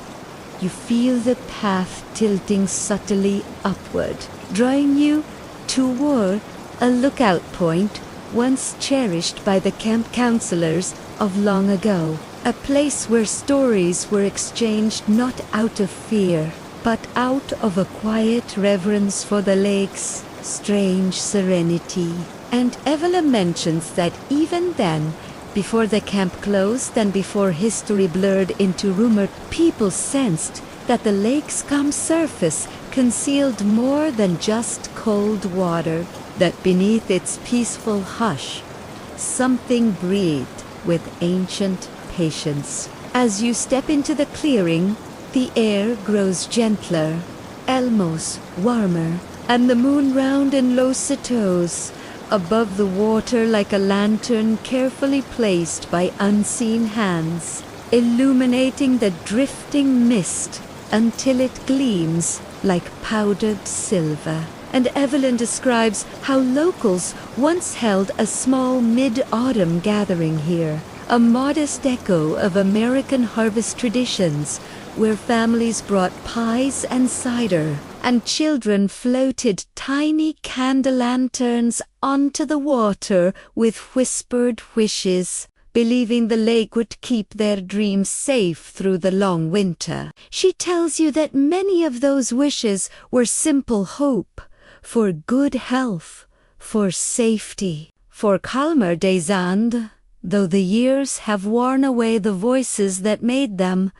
you feel the path tilting subtly upward, drawing you toward a lookout point once cherished by the camp counselors of long ago, a place where stories were exchanged not out of fear, but out of a quiet reverence for the lake's strange serenity. And Evelyn mentions that even then, before the camp closed and before history blurred into rumor, people sensed that the lake's calm surface concealed more than just cold water, that beneath its peaceful hush, something breathed with ancient patience. As you step into the clearing, the air grows gentler, almost warmer, and the moon round and low settles above the water like a lantern carefully placed by unseen hands, illuminating the drifting mist until it gleams like powdered silver. And Evelyn describes how locals once held a small mid-autumn gathering here, a modest echo of American harvest traditions, where families brought pies and cider, and children floated tiny candle lanterns onto the water with whispered wishes, believing the lake would keep their dreams safe through the long winter. She tells you that many of those wishes were simple hope, for good health, for safety, for calmer days, and, though the years have worn away the voices that made them,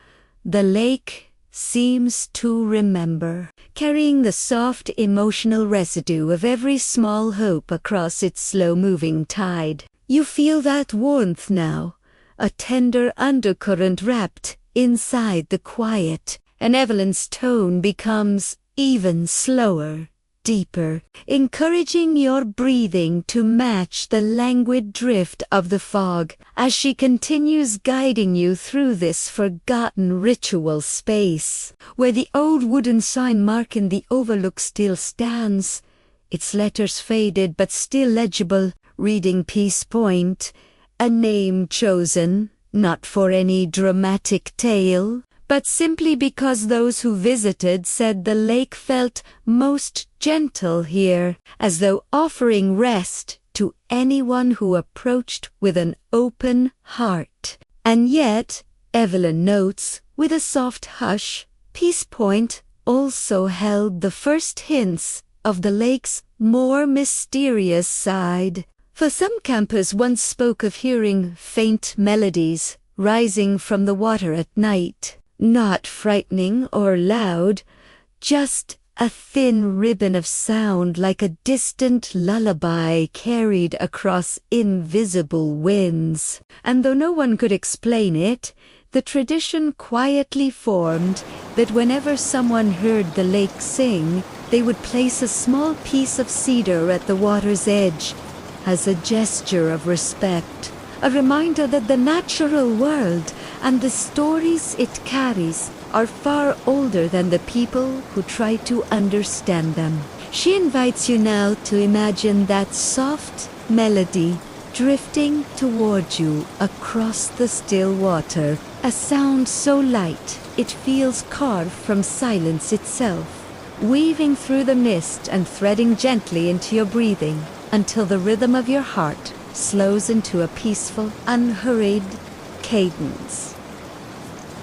the lake seems to remember, carrying the soft emotional residue of every small hope across its slow-moving tide. You feel that warmth now, a tender undercurrent wrapped inside the quiet, and Evelyn's tone becomes even slower, deeper, encouraging your breathing to match the languid drift of the fog as she continues guiding you through this forgotten ritual space, where the old wooden sign marking the overlook still stands, its letters faded but still legible, reading Peace Point, a name chosen not for any dramatic tale, but simply because those who visited said the lake felt most gentle here, as though offering rest to anyone who approached with an open heart. And yet, Evelyn notes, with a soft hush, Peace Point also held the first hints of the lake's more mysterious side. For some campers once spoke of hearing faint melodies rising from the water at night. Not frightening or loud, just a thin ribbon of sound like a distant lullaby carried across invisible winds. And though no one could explain it, the tradition quietly formed that whenever someone heard the lake sing, they would place a small piece of cedar at the water's edge as a gesture of respect, a reminder that the natural world and the stories it carries are far older than the people who try to understand them. She invites you now to imagine that soft melody drifting toward you across the still water, A sound so light, it feels carved from silence itself, weaving through the mist and threading gently into your breathing, until the rhythm of your heart slows into a peaceful, unhurried cadence.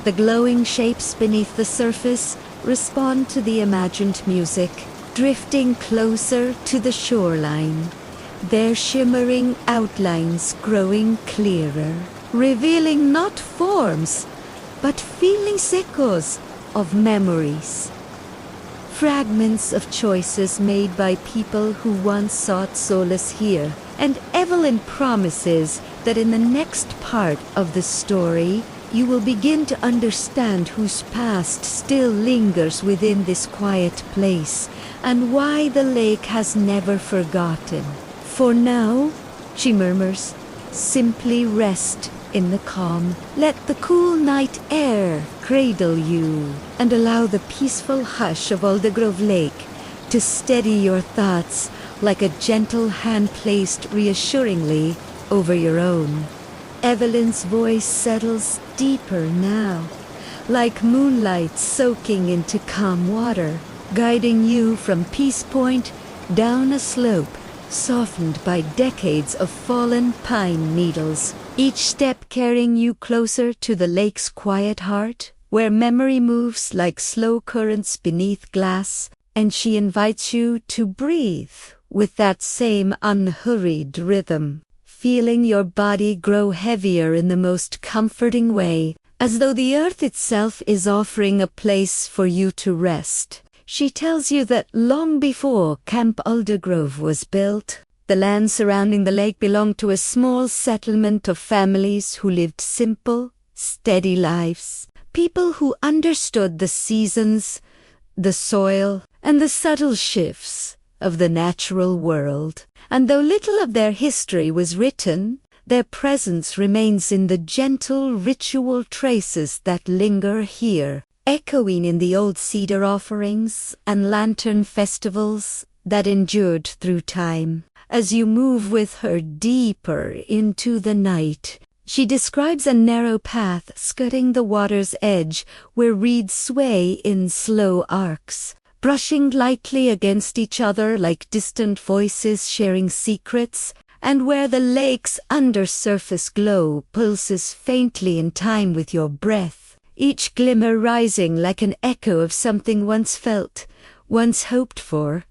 The glowing shapes beneath the surface respond to the imagined music, drifting closer to the shoreline, their shimmering outlines growing clearer, revealing not forms, but feelings, echoes of memories. Fragments of choices made by people who once sought solace here, and Evelyn promises that in the next part of the story, you will begin to understand whose past still lingers within this quiet place, and why the lake has never forgotten. For now, she murmurs, simply rest in the calm. Let the cool night air cradle you, and allow the peaceful hush of Aldergrove Lake to steady your thoughts like a gentle hand placed reassuringly over your own. Evelyn's voice settles deeper now, like moonlight soaking into calm water, guiding you from Peace Point down a slope softened by decades of fallen pine needles, each step carrying you closer to the lake's quiet heart, where memory moves like slow currents beneath glass, and she invites you to breathe with that same unhurried rhythm, feeling your body grow heavier in the most comforting way, as though the earth itself is offering a place for you to rest. She tells you that long before Camp Aldergrove was built, the land surrounding the lake belonged to a small settlement of families who lived simple, steady lives. People who understood the seasons, the soil, and the subtle shifts of the natural world. And though little of their history was written, their presence remains in the gentle ritual traces that linger here, echoing in the old cedar offerings and lantern festivals that endured through time. As you move with her deeper into the night, she describes a narrow path skirting the water's edge where reeds sway in slow arcs, brushing lightly against each other like distant voices sharing secrets, and where the lake's undersurface glow pulses faintly in time with your breath, each glimmer rising like an echo of something once felt, once hoped for,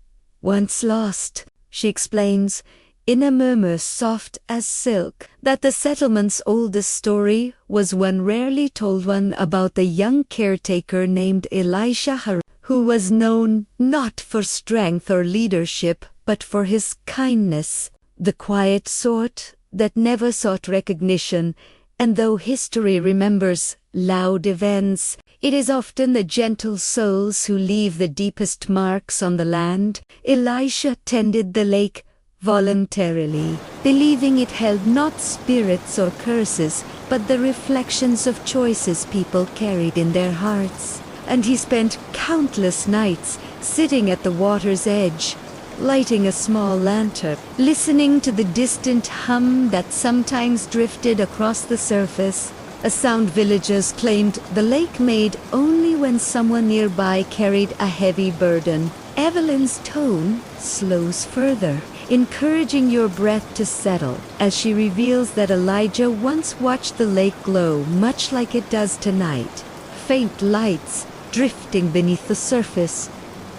once lost. She explains, in a murmur soft as silk, that the settlement's oldest story was one rarely told one about the young caretaker named Elisha, who was known not for strength or leadership, but for his kindness, the quiet sort that never sought recognition. And though history remembers loud events, it is often the gentle souls who leave the deepest marks on the land. Elisha tended the lake voluntarily, believing it held not spirits or curses, but the reflections of choices people carried in their hearts. And he spent countless nights sitting at the water's edge, lighting a small lantern, listening to the distant hum that sometimes drifted across the surface, a sound villagers claimed the lake made only when someone nearby carried a heavy burden. Evelyn's tone slows further, encouraging your breath to settle, as she reveals that Elijah once watched the lake glow much like it does tonight, faint lights drifting beneath the surface,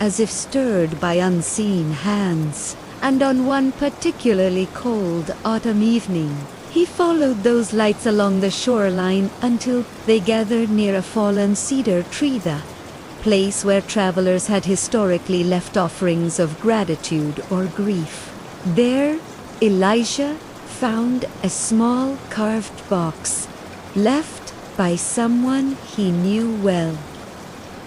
as if stirred by unseen hands. And on one particularly cold autumn evening, he followed those lights along the shoreline until they gathered near a fallen cedar tree, the place where travelers had historically left offerings of gratitude or grief. There, Elisha found a small carved box, left by someone he knew well.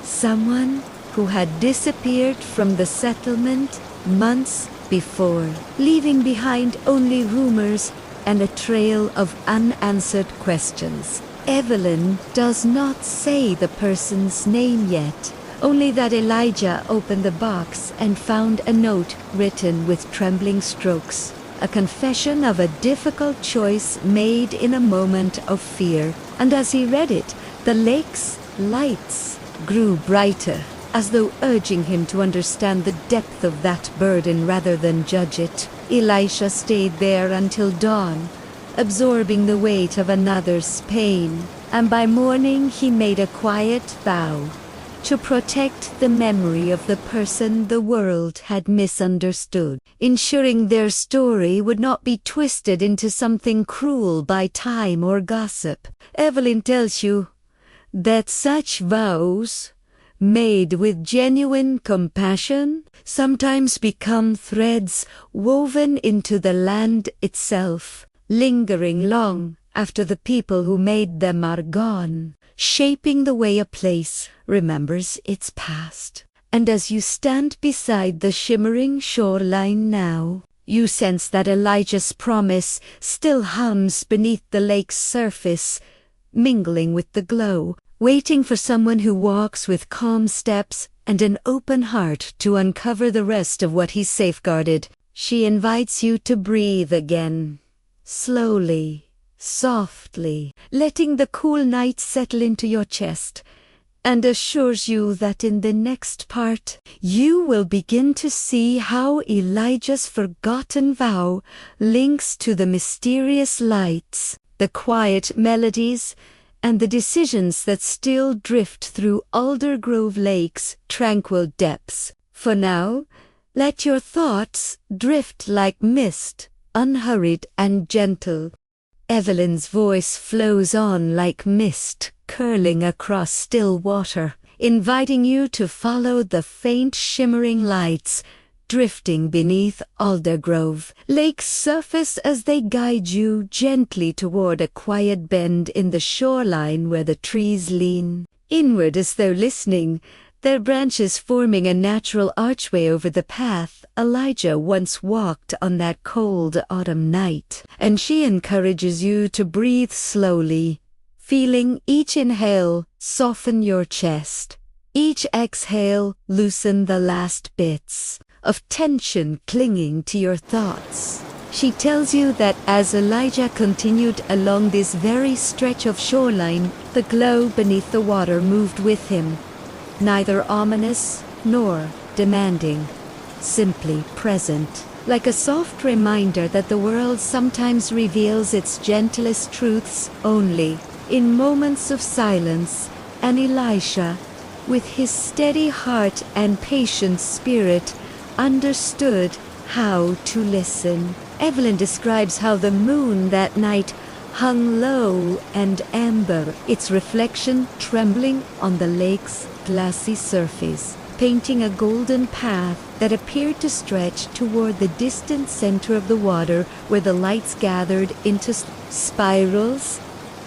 Someone who had disappeared from the settlement months before, leaving behind only rumors and a trail of unanswered questions. Evelyn does not say the person's name yet, only that Elijah opened the box and found a note written with trembling strokes, a confession of a difficult choice made in a moment of fear. And as he read it, the lake's lights grew brighter, as though urging him to understand the depth of that burden rather than judge it. Elisha stayed there until dawn, absorbing the weight of another's pain, and by morning he made a quiet vow to protect the memory of the person the world had misunderstood, ensuring their story would not be twisted into something cruel by time or gossip. Evelyn tells you that such vows, made with genuine compassion, sometimes become threads woven into the land itself, lingering long after the people who made them are gone, shaping the way a place remembers its past. And as you stand beside the shimmering shoreline now, you sense that Elijah's promise still hums beneath the lake's surface, mingling with the glow, waiting for someone who walks with calm steps and an open heart to uncover the rest of what he's safeguarded. She invites you to breathe again, slowly, softly, letting the cool night settle into your chest, and assures you that in the next part, you will begin to see how Elijah's forgotten vow links to the mysterious lights, the quiet melodies, and the decisions that still drift through Aldergrove Lake's tranquil depths. For now, let your thoughts drift like mist, unhurried and gentle. Evelyn's voice flows on like mist, curling across still water, inviting you to follow the faint shimmering lights drifting beneath Aldergrove Lake's surface as they guide you gently toward a quiet bend in the shoreline where the trees lean inward as though listening, their branches forming a natural archway over the path Elijah once walked on that cold autumn night. And she encourages you to breathe slowly, feeling each inhale soften your chest, each exhale loosen the last bits of tension clinging to your thoughts. She tells you that as Elijah continued along this very stretch of shoreline, the glow beneath the water moved with him, neither ominous nor demanding, simply present, like a soft reminder that the world sometimes reveals its gentlest truths only in moments of silence. And Elisha, with his steady heart and patient spirit, understood how to listen. Evelyn describes how the moon that night hung low and amber, its reflection trembling on the lake's glassy surface, painting a golden path that appeared to stretch toward the distant center of the water where the lights gathered into spirals.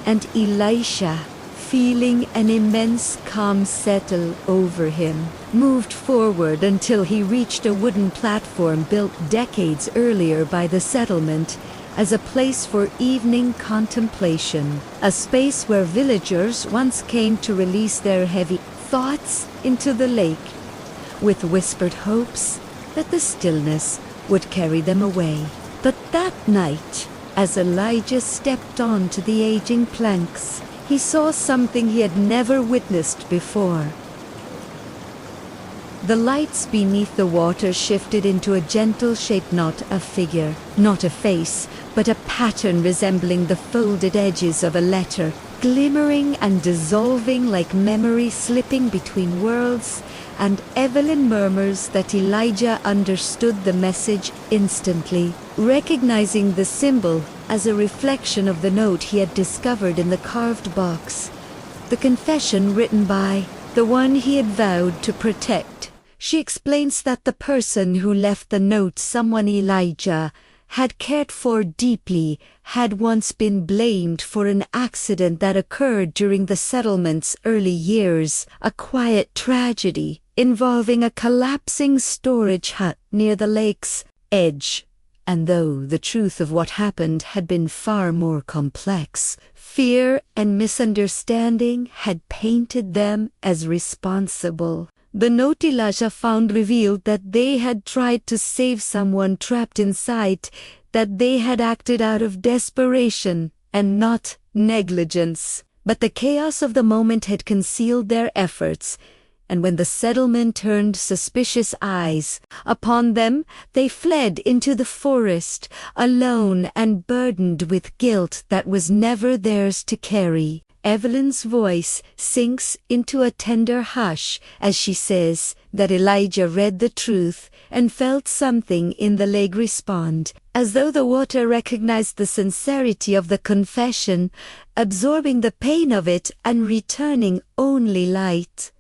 And Elisha, feeling an immense calm settle over him, moved forward until he reached a wooden platform built decades earlier by the settlement as a place for evening contemplation, a space where villagers once came to release their heavy thoughts into the lake, with whispered hopes that the stillness would carry them away. But that night, as Elijah stepped onto the aging planks, he saw something he had never witnessed before. The lights beneath the water shifted into a gentle shape, not a figure, not a face, but a pattern resembling the folded edges of a letter, glimmering and dissolving like memory slipping between worlds. And Evelyn murmurs that Elijah understood the message instantly, recognizing the symbol as a reflection of the note he had discovered in the carved box, the confession written by the one he had vowed to protect. She explains that the person who left the note, someone Elijah had cared for deeply, had once been blamed for an accident that occurred during the settlement's early years, a quiet tragedy involving a collapsing storage hut near the lake's edge. And though the truth of what happened had been far more complex, fear and misunderstanding had painted them as responsible. The note Elijah found revealed that they had tried to save someone trapped inside, that they had acted out of desperation and not negligence. But the chaos of the moment had concealed their efforts, and when the settlement turned suspicious eyes upon them, they fled into the forest, alone and burdened with guilt that was never theirs to carry. Evelyn's voice sinks into a tender hush as she says that Elijah read the truth and felt something in the lake respond, as though the water recognized the sincerity of the confession, absorbing the pain of it and returning only light,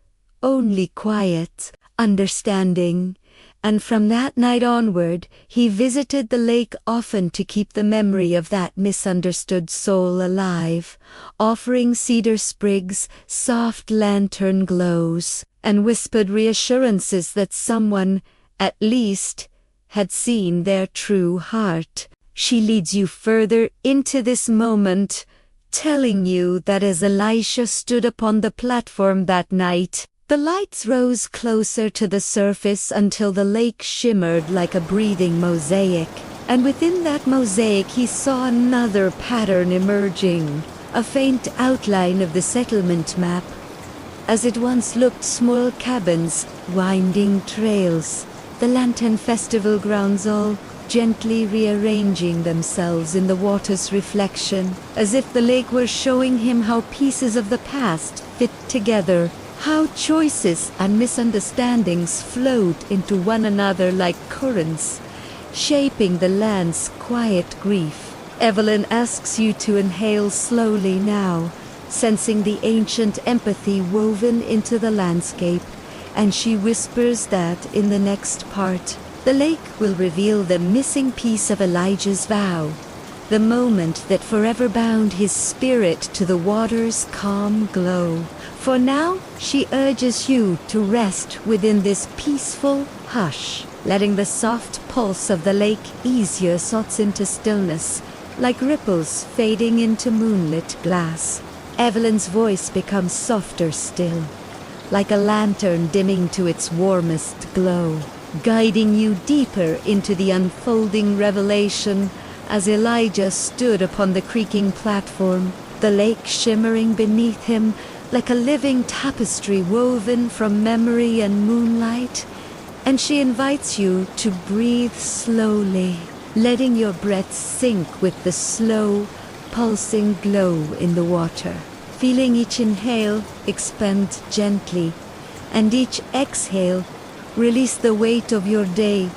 only quiet, understanding. And from that night onward, he visited the lake often to keep the memory of that misunderstood soul alive, offering cedar sprigs, soft lantern glows, and whispered reassurances that someone, at least, had seen their true heart. She leads you further into this moment, telling you that as Elisha stood upon the platform that night, the lights rose closer to the surface until the lake shimmered like a breathing mosaic, and within that mosaic he saw another pattern emerging, a faint outline of the settlement map. As it once looked, small cabins, winding trails, the lantern festival grounds all gently rearranging themselves in the water's reflection, as if the lake were showing him how pieces of the past fit together, how choices and misunderstandings flowed into one another like currents, shaping the land's quiet grief. Evelyn asks you to inhale slowly now, sensing the ancient empathy woven into the landscape, and she whispers that in the next part, the lake will reveal the missing piece of Elijah's vow, the moment that forever bound his spirit to the water's calm glow. For now, she urges you to rest within this peaceful hush, letting the soft pulse of the lake ease your thoughts into stillness, like ripples fading into moonlit glass. Evelyn's voice becomes softer still, like a lantern dimming to its warmest glow, guiding you deeper into the unfolding revelation as Elijah stood upon the creaking platform, the lake shimmering beneath him like a living tapestry woven from memory and moonlight. And she invites you to breathe slowly, letting your breath sink with the slow, pulsing glow in the water, feeling each inhale expand gently, and each exhale release the weight of your day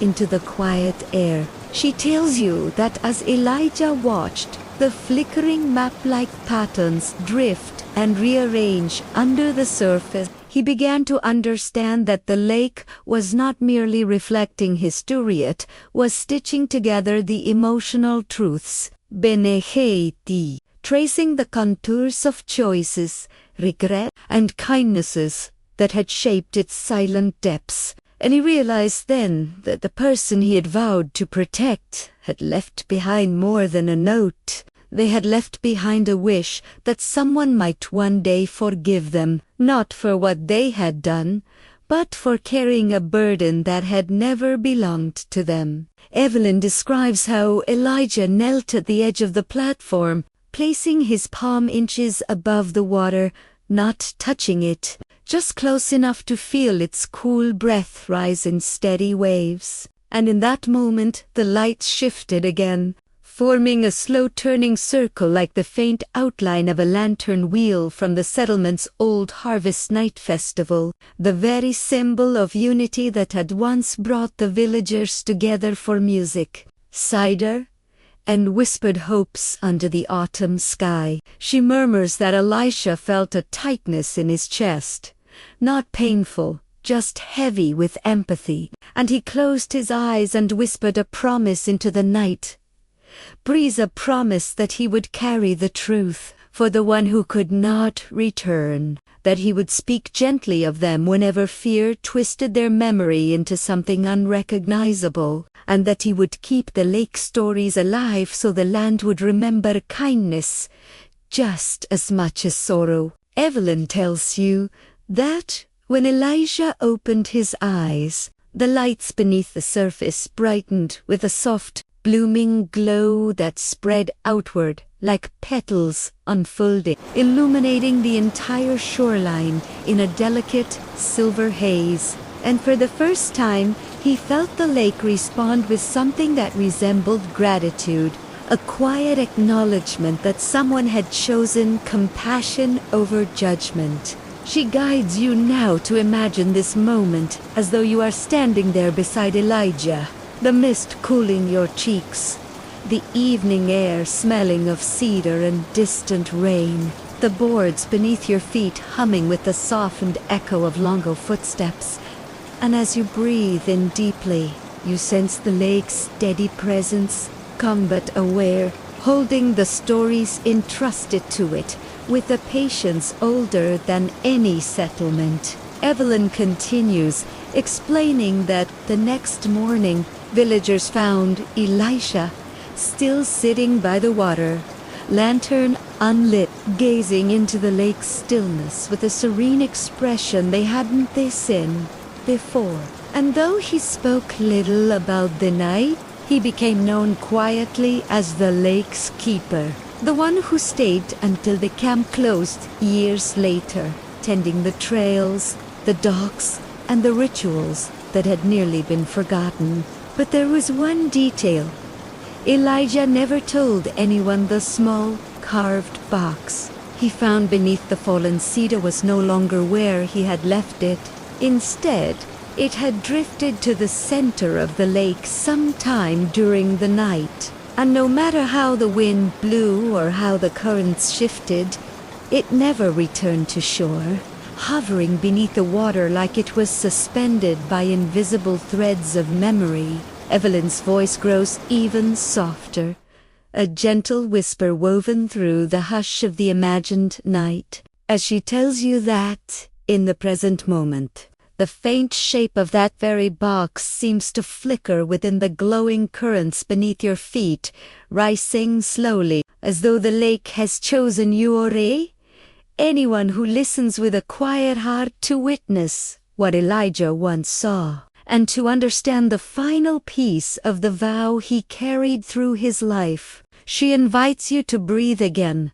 into the quiet air. She tells you that as Elijah watched the flickering map-like patterns drift and rearrange under the surface, he began to understand that the lake was not merely reflecting history, it was stitching together the emotional truths, bene haiti, tracing the contours of choices, regret, and kindnesses that had shaped its silent depths. And he realized then that the person he had vowed to protect had left behind more than a note. They had left behind a wish that someone might one day forgive them, not for what they had done, but for carrying a burden that had never belonged to them. Evelyn describes how Elijah knelt at the edge of the platform, placing his palm inches above the water, not touching it, just close enough to feel its cool breath rise in steady waves. And in that moment, the lights shifted again, forming a slow-turning circle like the faint outline of a lantern wheel from the settlement's old harvest night festival, the very symbol of unity that had once brought the villagers together for music, cider, and whispered hopes under the autumn sky. She murmurs that Elisha felt a tightness in his chest, not painful, just heavy with empathy, and he closed his eyes and whispered a promise into the night. Breeze a promise that he would carry the truth for the one who could not return, that he would speak gently of them whenever fear twisted their memory into something unrecognizable, and that he would keep the lake stories alive so the land would remember kindness just as much as sorrow. Evelyn tells you that when Elijah opened his eyes, the lights beneath the surface brightened with a soft, blooming glow that spread outward like petals unfolding, illuminating the entire shoreline in a delicate silver haze. And for the first time, he felt the lake respond with something that resembled gratitude, a quiet acknowledgement that someone had chosen compassion over judgment. She guides you now to imagine this moment as though you are standing there beside Elijah, the mist cooling your cheeks, the evening air smelling of cedar and distant rain, the boards beneath your feet humming with the softened echo of longer footsteps. And as you breathe in deeply, you sense the lake's steady presence, calm but aware, holding the stories entrusted to it with a patience older than any settlement. Evelyn continues, explaining that the next morning, villagers found Elisha still sitting by the water, lantern unlit, gazing into the lake's stillness with a serene expression they hadn't seen before. And though he spoke little about the night, he became known quietly as the lake's keeper, the one who stayed until the camp closed years later, tending the trails, the docks, and the rituals that had nearly been forgotten. But there was one detail. Elijah never told anyone the small, carved box he found beneath the fallen cedar was no longer where he had left it. Instead, it had drifted to the center of the lake sometime during the night. And no matter how the wind blew or how the currents shifted, it never returned to shore, hovering beneath the water like it was suspended by invisible threads of memory. Evelyn's voice grows even softer, a gentle whisper woven through the hush of the imagined night, as she tells you that, in the present moment, the faint shape of that very box seems to flicker within the glowing currents beneath your feet, rising slowly, as though the lake has chosen you or anyone who listens with a quiet heart to witness what Elijah once saw, and to understand the final piece of the vow he carried through his life. She invites you to breathe again,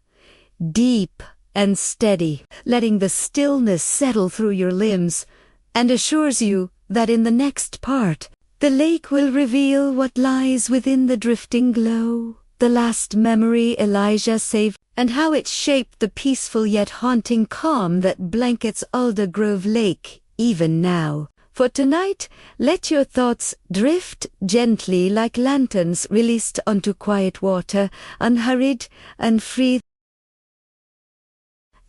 deep and steady, letting the stillness settle through your limbs, and assures you that in the next part, the lake will reveal what lies within the drifting glow, the last memory Elijah saved, and how it shaped the peaceful yet haunting calm that blankets Aldergrove Lake even now. For tonight, let your thoughts drift gently like lanterns released onto quiet water, unhurried and free.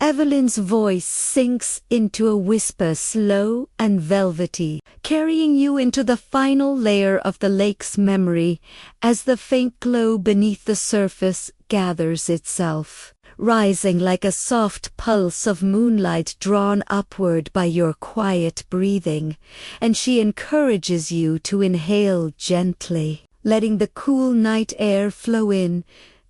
Evelyn's voice sinks into a whisper, slow and velvety, carrying you into the final layer of the lake's memory as the faint glow beneath the surface gathers itself, rising like a soft pulse of moonlight drawn upward by your quiet breathing. And she encourages you to inhale gently, letting the cool night air flow in,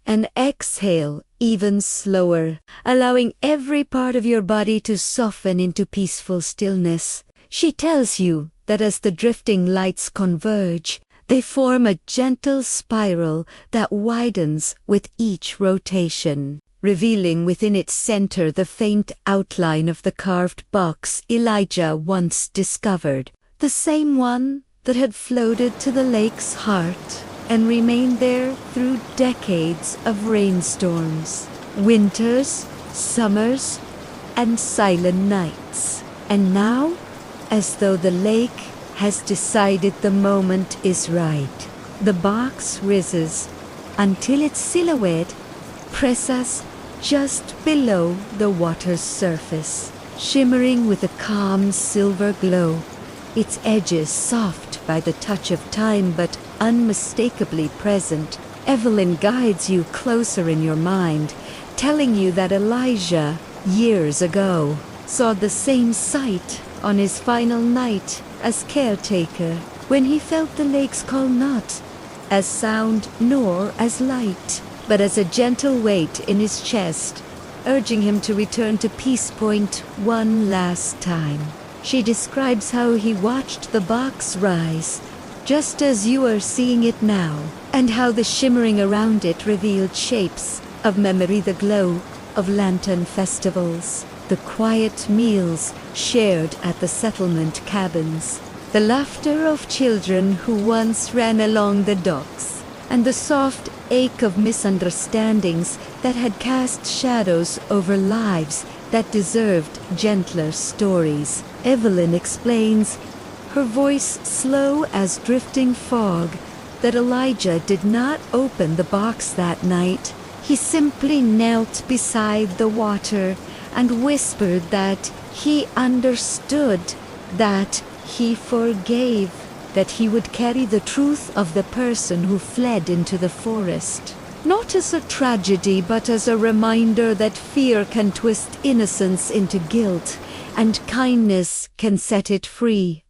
and exhale even slower, allowing every part of your body to soften into peaceful stillness. She tells you that as the drifting lights converge, they form a gentle spiral that widens with each rotation, revealing within its center the faint outline of the carved box Elijah once discovered, the same one that had floated to the lake's heart and remained there through decades of rainstorms, winters, summers, and silent nights. And now, as though the lake has decided the moment is right, the box rises until its silhouette presses just below the water's surface, shimmering with a calm silver glow, its edges soft by the touch of time but unmistakably present. Evelyn guides you closer in your mind, telling you that Elijah, years ago, saw the same sight on his final night as caretaker, when he felt the lake's call not as sound nor as light, but as a gentle weight in his chest, urging him to return to Peace Point one last time. She describes how he watched the box rise, just as you are seeing it now, and how the shimmering around it revealed shapes of memory, the glow of lantern festivals, the quiet meals shared at the settlement cabins, the laughter of children who once ran along the docks, and the soft ache of misunderstandings that had cast shadows over lives that deserved gentler stories. Evelyn explains, her voice slow as drifting fog, that Elijah did not open the box that night. He simply knelt beside the water and whispered that he understood, that he forgave, that he would carry the truth of the person who fled into the forest. Not as a tragedy, but as a reminder that fear can twist innocence into guilt, and kindness can set it free.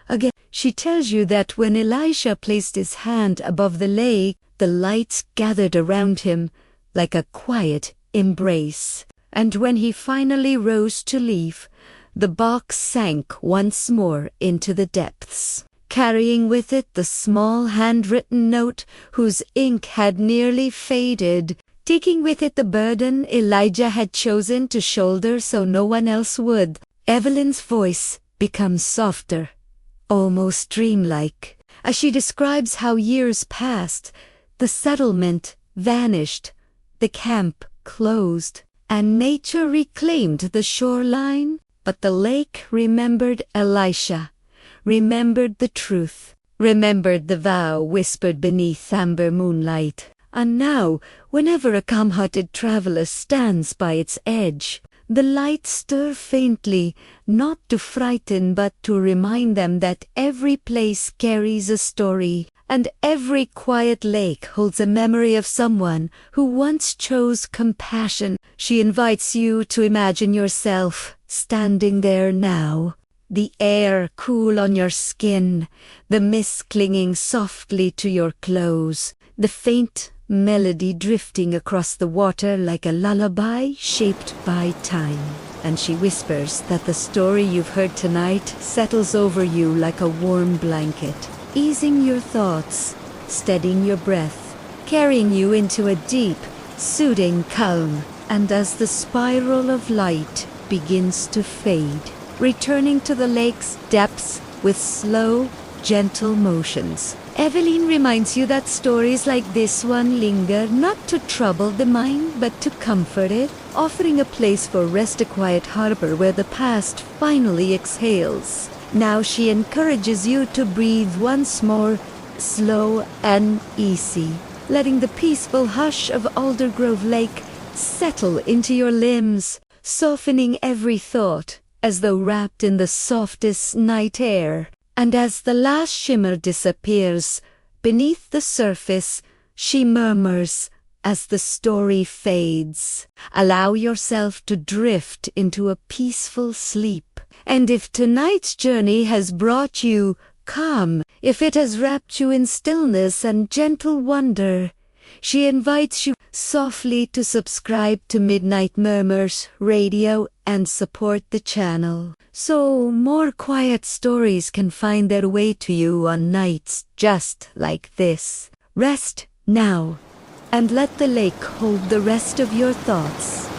Again, she tells you that when Elisha placed his hand above the lake, the lights gathered around him like a quiet embrace. And when he finally rose to leave, the box sank once more into the depths, carrying with it the small handwritten note whose ink had nearly faded, taking with it the burden Elijah had chosen to shoulder so no one else would. Evelyn's voice becomes softer, almost dreamlike, as she describes how years passed, the settlement vanished, the camp closed, and nature reclaimed the shoreline, but the lake remembered Elisha, remembered the truth, remembered the vow whispered beneath amber moonlight. And now, whenever a calm-hearted traveler stands by its edge, the lights stir faintly, not to frighten but to remind them that every place carries a story, and every quiet lake holds a memory of someone who once chose compassion. She invites you to imagine yourself standing there now, the air cool on your skin, the mist clinging softly to your clothes, the faint melody drifting across the water like a lullaby shaped by time. And she whispers that the story you've heard tonight settles over you like a warm blanket, easing your thoughts, steadying your breath, carrying you into a deep, soothing calm. And as the spiral of light begins to fade, returning to the lake's depths with slow, gentle motions, Evelyn reminds you that stories like this one linger not to trouble the mind but to comfort it, offering a place for rest, a quiet harbor where the past finally exhales. Now she encourages you to breathe once more, slow and easy, letting the peaceful hush of Aldergrove Lake settle into your limbs, softening every thought as though wrapped in the softest night air. And as the last shimmer disappears beneath the surface, she murmurs as the story fades. Allow yourself to drift into a peaceful sleep. And if tonight's journey has brought you calm, if it has wrapped you in stillness and gentle wonder, she invites you softly to subscribe to Midnight Murmurs Radio and support the channel, so more quiet stories can find their way to you on nights just like this. Rest now, and let the lake hold the rest of your thoughts.